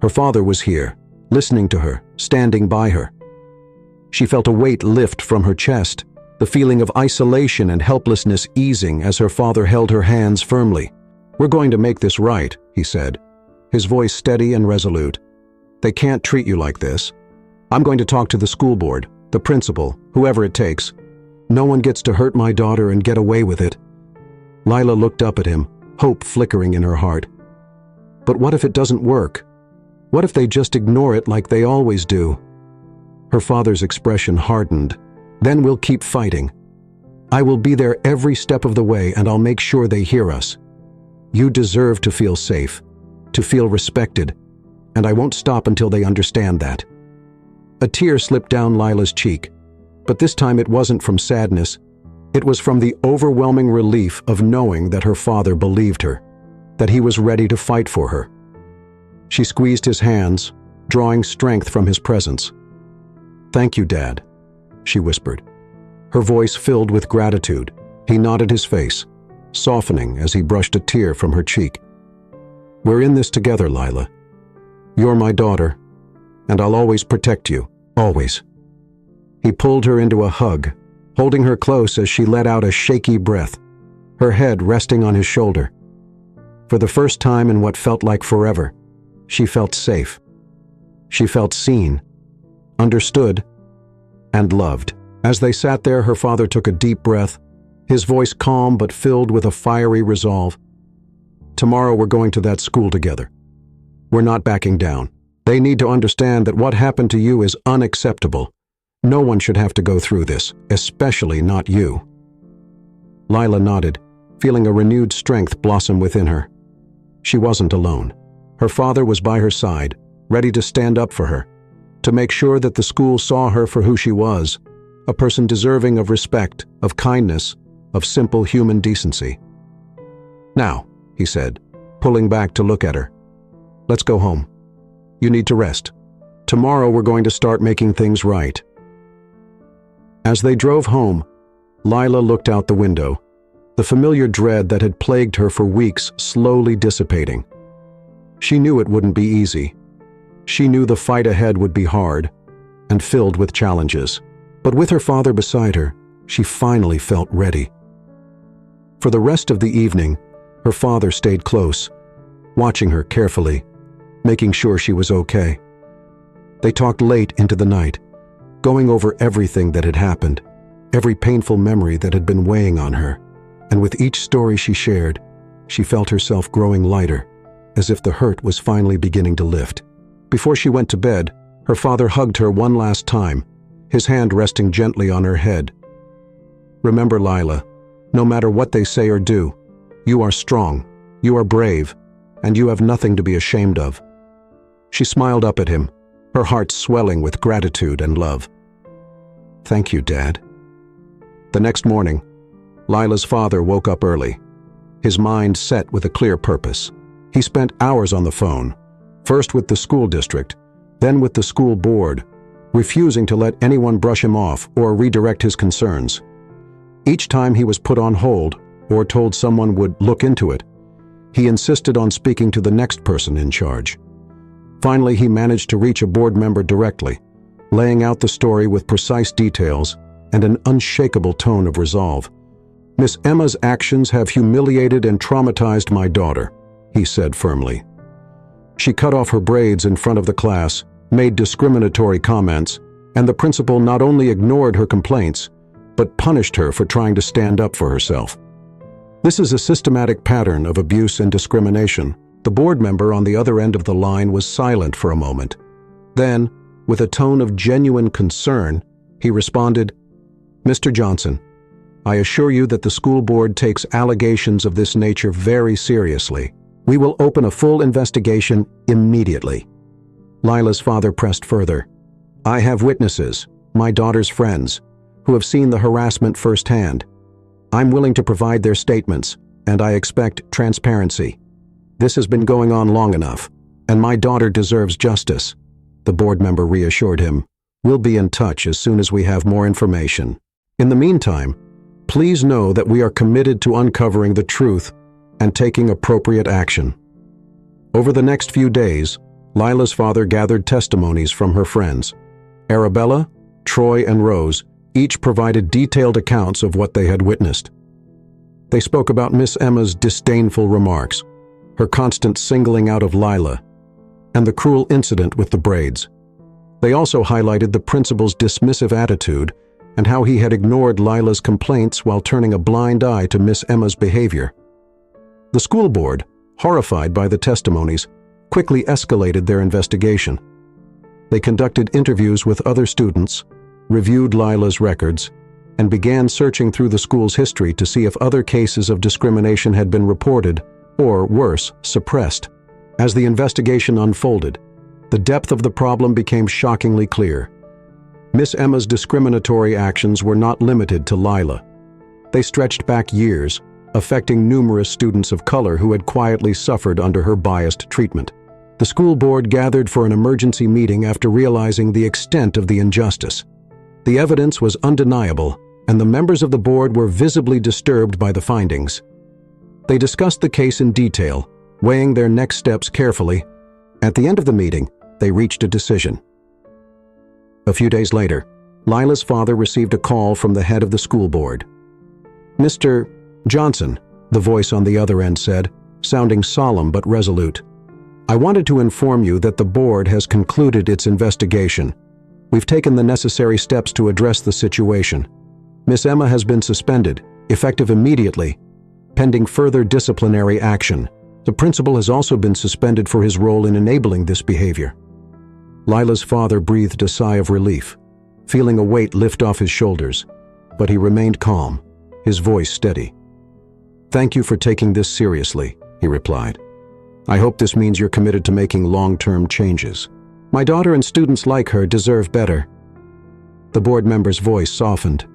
Her father was here, listening to her, standing by her. She felt a weight lift from her chest, the feeling of isolation and helplessness easing as her father held her hands firmly. "We're going to make this right," he said, his voice steady and resolute. "They can't treat you like this. I'm going to talk to the school board, the principal, whoever it takes. No one gets to hurt my daughter and get away with it." Lila looked up at him, hope flickering in her heart. "But what if it doesn't work? What if they just ignore it like they always do?" Her father's expression hardened. "Then we'll keep fighting. I will be there every step of the way, and I'll make sure they hear us. You deserve to feel safe, to feel respected, and I won't stop until they understand that." A tear slipped down Lila's cheek, but this time it wasn't from sadness. It was from the overwhelming relief of knowing that her father believed her, that he was ready to fight for her. She squeezed his hands, drawing strength from his presence. "Thank you, Dad," she whispered, her voice filled with gratitude. He nodded his face, softening as he brushed a tear from her cheek. "We're in this together, Lila. You're my daughter, and I'll always protect you, always." He pulled her into a hug, holding her close as she let out a shaky breath. her head resting on his shoulder. For the first time in what felt like forever, she felt safe. She felt seen, understood, and loved. As they sat there, her father took a deep breath, his voice calm but filled with a fiery resolve. Tomorrow we're going to that school together. We're not backing down. They need to understand that what happened to you is unacceptable. No one should have to go through this, especially not you. Lila nodded, feeling a renewed strength blossom within her. She wasn't alone. Her father was by her side, ready to stand up for her, to make sure that the school saw her for who she was, a person deserving of respect, of kindness, of simple human decency. "Now," he said, pulling back to look at her, "let's go home. You need to rest. Tomorrow we're going to start making things right." As they drove home, Lila looked out the window, the familiar dread that had plagued her for weeks slowly dissipating. She knew it wouldn't be easy. She knew the fight ahead would be hard and filled with challenges. But with her father beside her, she finally felt ready. For the rest of the evening, her father stayed close, watching her carefully, making sure she was okay. They talked late into the night, going over everything that had happened, every painful memory that had been weighing on her. And with each story she shared, she felt herself growing lighter, as if the hurt was finally beginning to lift. Before she went to bed, her father hugged her one last time, his hand resting gently on her head. "Remember, Lila, no matter what they say or do, you are strong, you are brave, and you have nothing to be ashamed of." She smiled up at him, her heart swelling with gratitude and love. "Thank you, Dad." The next morning, Lila's father woke up early, his mind set with a clear purpose. He spent hours on the phone, first with the school district, then with the school board, refusing to let anyone brush him off or redirect his concerns. Each time he was put on hold or told someone would look into it, he insisted on speaking to the next person in charge. Finally, he managed to reach a board member directly, laying out the story with precise details and an unshakable tone of resolve. "Miss Emma's actions have humiliated and traumatized my daughter," he said firmly. "She cut off her braids in front of the class, made discriminatory comments, and the principal not only ignored her complaints, but punished her for trying to stand up for herself. This is a systematic pattern of abuse and discrimination." The board member on the other end of the line was silent for a moment. Then, with a tone of genuine concern, he responded, "Mr. Johnson, I assure you that the school board takes allegations of this nature very seriously. We will open a full investigation immediately." Lila's father pressed further. "I have witnesses, my daughter's friends, who have seen the harassment firsthand. I'm willing to provide their statements, and I expect transparency. This has been going on long enough, and my daughter deserves justice." The board member reassured him, "We'll be in touch as soon as we have more information. In the meantime, please know that we are committed to uncovering the truth and taking appropriate action." Over the next few days, Lila's father gathered testimonies from her friends. Arabella, Troy, and Rose each provided detailed accounts of what they had witnessed. They spoke about Miss Emma's disdainful remarks, her constant singling out of Lila, and the cruel incident with the braids. They also highlighted the principal's dismissive attitude and how he had ignored Lila's complaints while turning a blind eye to Miss Emma's behavior. The school board, horrified by the testimonies, quickly escalated their investigation. They conducted interviews with other students, reviewed Lila's records, and began searching through the school's history to see if other cases of discrimination had been reported, or worse, suppressed. As the investigation unfolded, the depth of the problem became shockingly clear. Miss Emma's discriminatory actions were not limited to Lila. They stretched back years, affecting numerous students of color who had quietly suffered under her biased treatment. The school board gathered for an emergency meeting after realizing the extent of the injustice. The evidence was undeniable, and the members of the board were visibly disturbed by the findings. They discussed the case in detail, weighing their next steps carefully. At the end of the meeting, they reached a decision. A few days later, Lila's father received a call from the head of the school board. "Mr. Johnson, the voice on the other end said, sounding solemn but resolute. "I wanted to inform you that the board has concluded its investigation. We've taken the necessary steps to address the situation. Miss Emma has been suspended, effective immediately, pending further disciplinary action. The principal has also been suspended for his role in enabling this behavior." Lila's father breathed a sigh of relief, feeling a weight lift off his shoulders, but he remained calm, his voice steady. "Thank you for taking this seriously," he replied. "I hope this means you're committed to making long-term changes. My daughter and students like her deserve better." The board member's voice softened.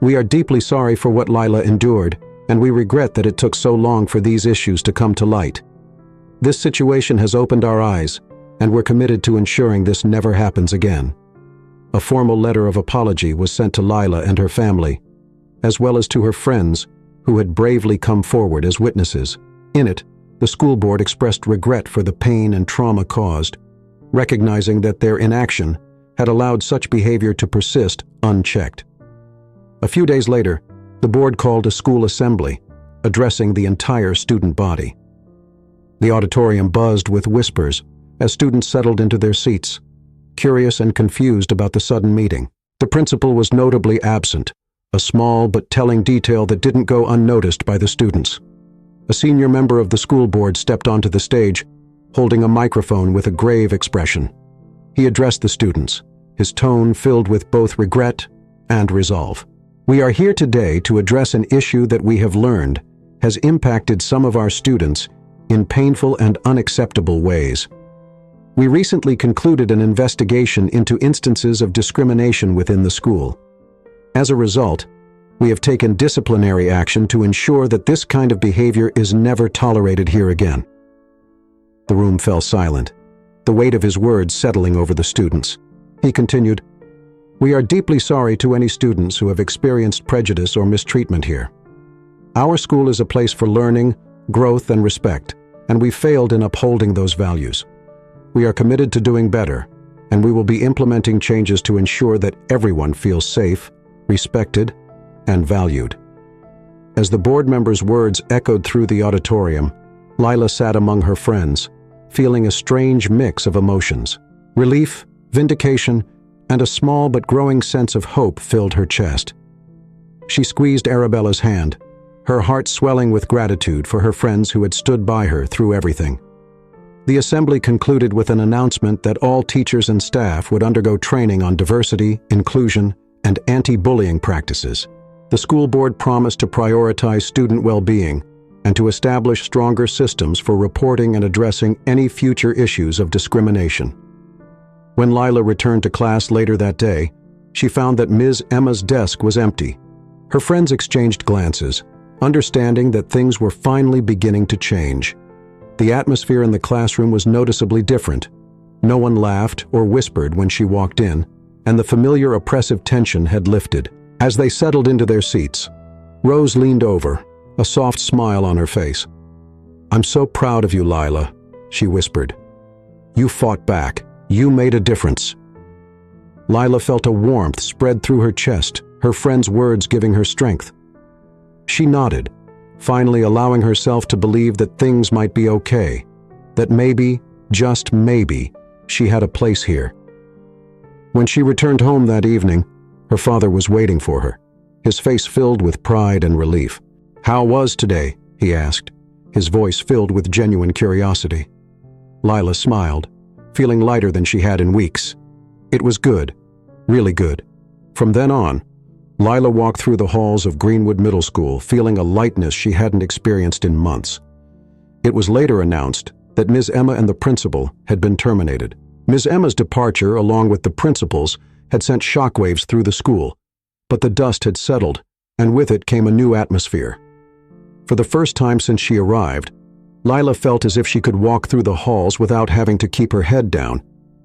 "We are deeply sorry for what Lila endured, and we regret that it took so long for these issues to come to light. This situation has opened our eyes, and we're committed to ensuring this never happens again." A formal letter of apology was sent to Lila and her family, as well as to her friends who had bravely come forward as witnesses. In it, the school board expressed regret for the pain and trauma caused, recognizing that their inaction had allowed such behavior to persist unchecked. A few days later, the board called a school assembly, addressing the entire student body. The auditorium buzzed with whispers as students settled into their seats, curious and confused about the sudden meeting. The principal was notably absent, a small but telling detail that didn't go unnoticed by the students. A senior member of the school board stepped onto the stage, holding a microphone with a grave expression. He addressed the students, his tone filled with both regret and resolve. "We are here today to address an issue that we have learned has impacted some of our students in painful and unacceptable ways. We recently concluded an investigation into instances of discrimination within the school. As a result, we have taken disciplinary action to ensure that this kind of behavior is never tolerated here again." The room fell silent, the weight of his words settling over the students. He continued, "We are deeply sorry to any students who have experienced prejudice or mistreatment here. Our school is a place for learning, growth, and respect, and we failed in upholding those values. We are committed to doing better, and we will be implementing changes to ensure that everyone feels safe, respected, and valued." As the board members' words echoed through the auditorium, Lila sat among her friends, feeling a strange mix of emotions. Relief, vindication, and a small but growing sense of hope filled her chest. She squeezed Arabella's hand, her heart swelling with gratitude for her friends who had stood by her through everything. The assembly concluded with an announcement that all teachers and staff would undergo training on diversity, inclusion, and anti-bullying practices. The school board promised to prioritize student well-being and to establish stronger systems for reporting and addressing any future issues of discrimination. When Lila returned to class later that day, she found that Ms. Emma's desk was empty. Her friends exchanged glances, understanding that things were finally beginning to change. The atmosphere in the classroom was noticeably different. No one laughed or whispered when she walked in, and the familiar oppressive tension had lifted. As they settled into their seats, Rose leaned over, a soft smile on her face. "I'm so proud of you, Lila," she whispered. "You fought back. You made a difference." Lila felt a warmth spread through her chest, her friend's words giving her strength. She nodded, finally allowing herself to believe that things might be okay, that maybe, just maybe, she had a place here. When she returned home that evening, her father was waiting for her, his face filled with pride and relief. "How was today?" he asked, his voice filled with genuine curiosity. Lila smiled, feeling lighter than she had in weeks. It was good, really good. From then on, Lila walked through the halls of Greenwood Middle School feeling a lightness she hadn't experienced in months. It was later announced that Ms. Emma and the principal had been terminated. Ms. Emma's departure, along with the principal's, had sent shockwaves through the school, but the dust had settled, and with it came a new atmosphere. For the first time since she arrived, Lila felt as if she could walk through the halls without having to keep her head down,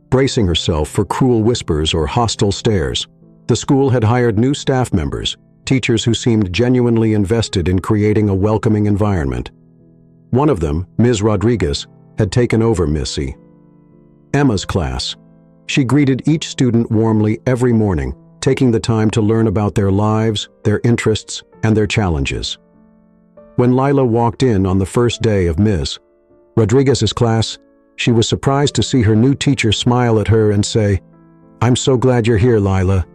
bracing herself for cruel whispers or hostile stares. The school had hired new staff members, teachers who seemed genuinely invested in creating a welcoming environment. One of them, Ms. Rodriguez, had taken over Missy Emma's class. She greeted each student warmly every morning, taking the time to learn about their lives, their interests, and their challenges. When Lila walked in on the first day of Ms. Rodriguez's class, she was surprised to see her new teacher smile at her and say, "I'm so glad you're here, Lila.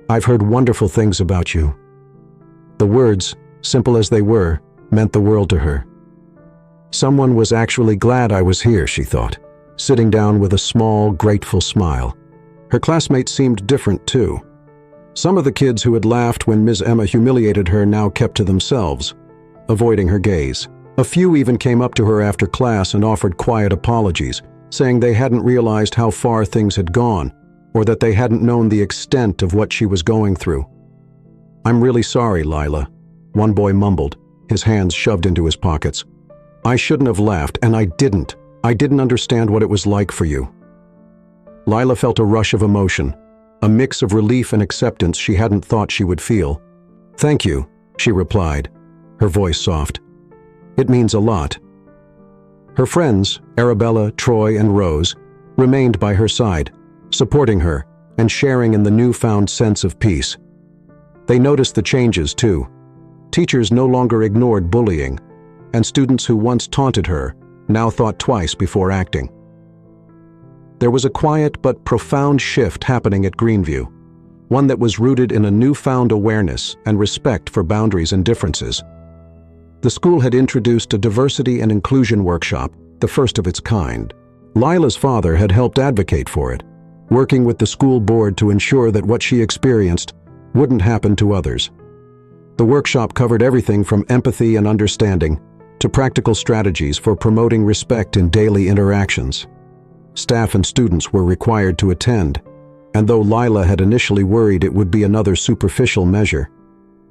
I've heard wonderful things about you." The words, simple as they were, meant the world to her. Someone was actually glad I was here, she thought, sitting down with a small, grateful smile. Her classmates seemed different too. Some of the kids who had laughed when Ms. Emma humiliated her now kept to themselves, avoiding her gaze. A few even came up to her after class and offered quiet apologies, saying they hadn't realized how far things had gone, or that they hadn't known the extent of what she was going through. "I'm really sorry, Lila," one boy mumbled, his hands shoved into his pockets. "I shouldn't have laughed, and I didn't. I didn't understand what it was like for you." Lila felt a rush of emotion, a mix of relief and acceptance she hadn't thought she would feel. "Thank you," she replied, her voice soft. "It means a lot." Her friends, Arabella, Troy, and Rose, remained by her side, supporting her and sharing in the newfound sense of peace. They noticed the changes, too. Teachers no longer ignored bullying, and students who once taunted her now thought twice before acting. There was a quiet but profound shift happening at Greenview, one that was rooted in a newfound awareness and respect for boundaries and differences. The school had introduced a diversity and inclusion workshop, the first of its kind. Lila's father had helped advocate for it, working with the school board to ensure that what she experienced wouldn't happen to others. The workshop covered everything from empathy and understanding to practical strategies for promoting respect in daily interactions. Staff and students were required to attend, and though Lila had initially worried it would be another superficial measure,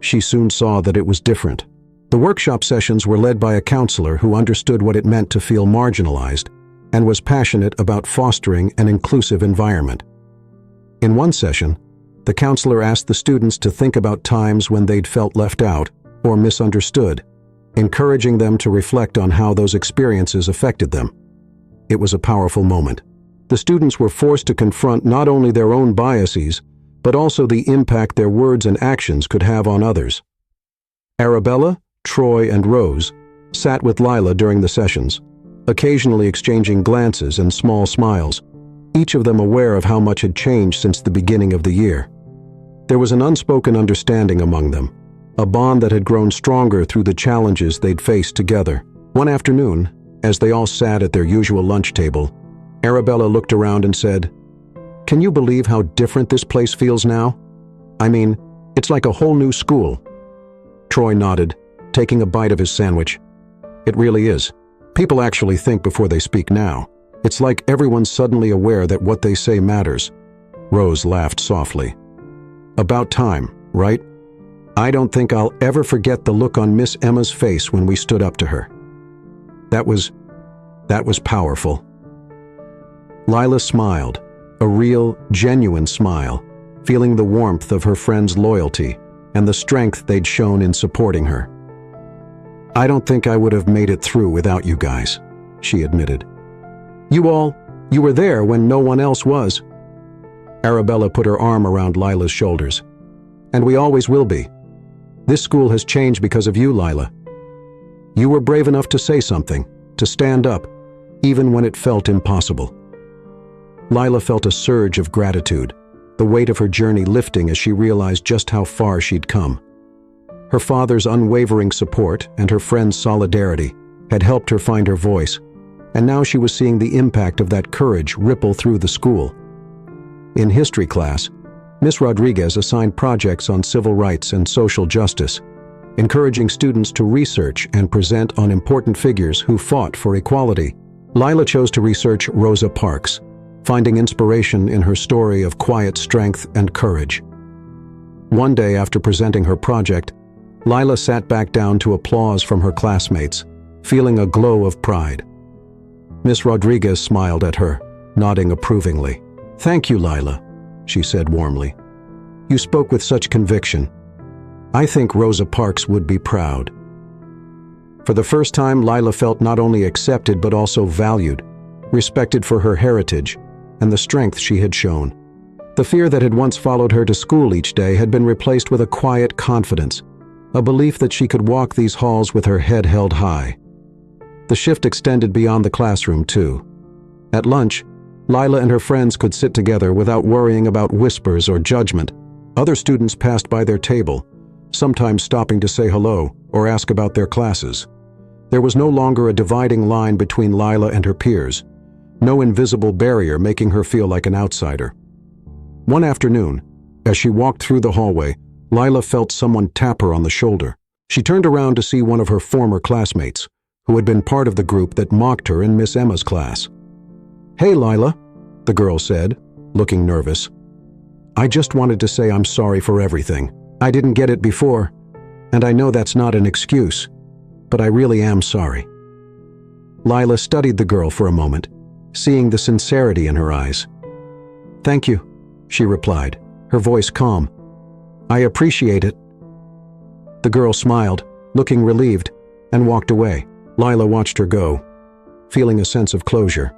she soon saw that it was different. The workshop sessions were led by a counselor who understood what it meant to feel marginalized and was passionate about fostering an inclusive environment. In one session, the counselor asked the students to think about times when they'd felt left out or misunderstood, encouraging them to reflect on how those experiences affected them. It was a powerful moment. The students were forced to confront not only their own biases, but also the impact their words and actions could have on others. Arabella, Troy, and Rose sat with Lila during the sessions, occasionally exchanging glances and small smiles, each of them aware of how much had changed since the beginning of the year. There was an unspoken understanding among them, a bond that had grown stronger through the challenges they'd faced together. One afternoon, as they all sat at their usual lunch table, Arabella looked around and said, "Can you believe how different this place feels now? I mean, it's like a whole new school." Troy nodded, taking a bite of his sandwich. "It really is. People actually think before they speak now. It's like everyone's suddenly aware that what they say matters." Rose laughed softly. "About time, right? I don't think I'll ever forget the look on Miss Emma's face when we stood up to her. That was powerful." Lila smiled, a real, genuine smile, feeling the warmth of her friend's loyalty and the strength they'd shown in supporting her. "I don't think I would have made it through without you guys," she admitted. You were there when no one else was." Arabella put her arm around Lila's shoulders. "And we always will be. This school has changed because of you, Lila. You were brave enough to say something, to stand up, even when it felt impossible." Lila felt a surge of gratitude, the weight of her journey lifting as she realized just how far she'd come. Her father's unwavering support and her friend's solidarity had helped her find her voice, and now she was seeing the impact of that courage ripple through the school. In history class, Miss Rodriguez assigned projects on civil rights and social justice, encouraging students to research and present on important figures who fought for equality. Lila chose to research Rosa Parks, finding inspiration in her story of quiet strength and courage. One day after presenting her project, Lila sat back down to applause from her classmates, feeling a glow of pride. Miss Rodriguez smiled at her, nodding approvingly. "Thank you, Lila," she said warmly. "You spoke with such conviction. I think Rosa Parks would be proud." For the first time, Lila felt not only accepted but also valued, respected for her heritage and the strength she had shown. The fear that had once followed her to school each day had been replaced with a quiet confidence, a belief that she could walk these halls with her head held high. The shift extended beyond the classroom, too. At lunch, Lila and her friends could sit together without worrying about whispers or judgment. Other students passed by their table, sometimes stopping to say hello or ask about their classes. There was no longer a dividing line between Lila and her peers, no invisible barrier making her feel like an outsider. One afternoon, as she walked through the hallway, Lila felt someone tap her on the shoulder. She turned around to see one of her former classmates, who had been part of the group that mocked her in Miss Emma's class. "Hey, Lila," the girl said, looking nervous. "I just wanted to say I'm sorry for everything. I didn't get it before, and I know that's not an excuse, but I really am sorry." Lila studied the girl for a moment, seeing the sincerity in her eyes. "Thank you," she replied, her voice calm. "I appreciate it." The girl smiled, looking relieved, and walked away. Lila watched her go, feeling a sense of closure.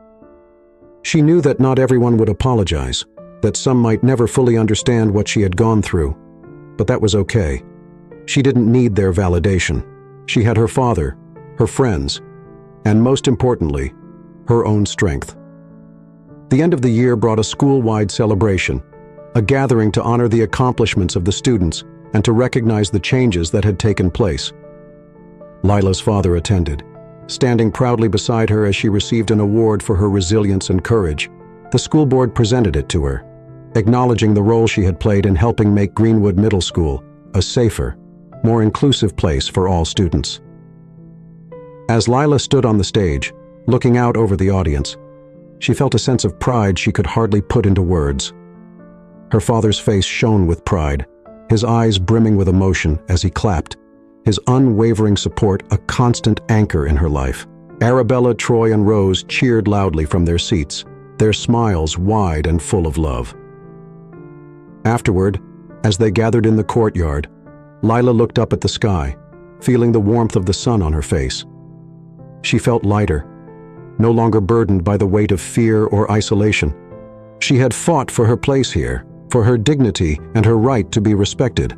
She knew that not everyone would apologize, that some might never fully understand what she had gone through, but that was okay. She didn't need their validation. She had her father, her friends, and most importantly, her own strength. The end of the year brought a school-wide celebration, a gathering to honor the accomplishments of the students and to recognize the changes that had taken place. Lila's father attended, standing proudly beside her as she received an award for her resilience and courage. The school board presented it to her, acknowledging the role she had played in helping make Greenwood Middle School a safer, more inclusive place for all students. As Lila stood on the stage, looking out over the audience, she felt a sense of pride she could hardly put into words. Her father's face shone with pride, his eyes brimming with emotion as he clapped, his unwavering support a constant anchor in her life. Arabella, Troy, and Rose cheered loudly from their seats, their smiles wide and full of love. Afterward, as they gathered in the courtyard, Lila looked up at the sky, feeling the warmth of the sun on her face. She felt lighter, no longer burdened by the weight of fear or isolation. She had fought for her place here, for her dignity and her right to be respected,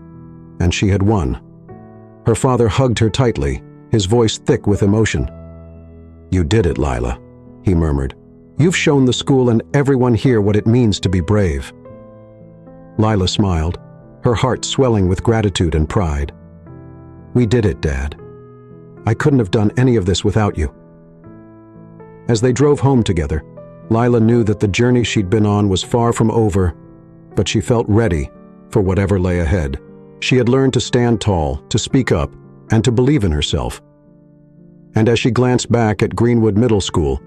and she had won. Her father hugged her tightly, his voice thick with emotion. "You did it, Lila," he murmured. "You've shown the school and everyone here what it means to be brave." Lila smiled, her heart swelling with gratitude and pride. "We did it, Dad. I couldn't have done any of this without you." As they drove home together, Lila knew that the journey she'd been on was far from over, but she felt ready for whatever lay ahead. She had learned to stand tall, to speak up, and to believe in herself. And as she glanced back at Greenwood Middle School,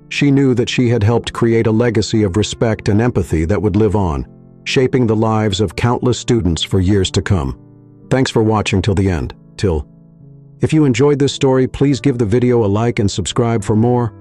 she knew that she had helped create a legacy of respect and empathy that would live on, shaping the lives of countless students for years to come. Thanks for watching till the end. If you enjoyed this story, please give the video a like and subscribe for more.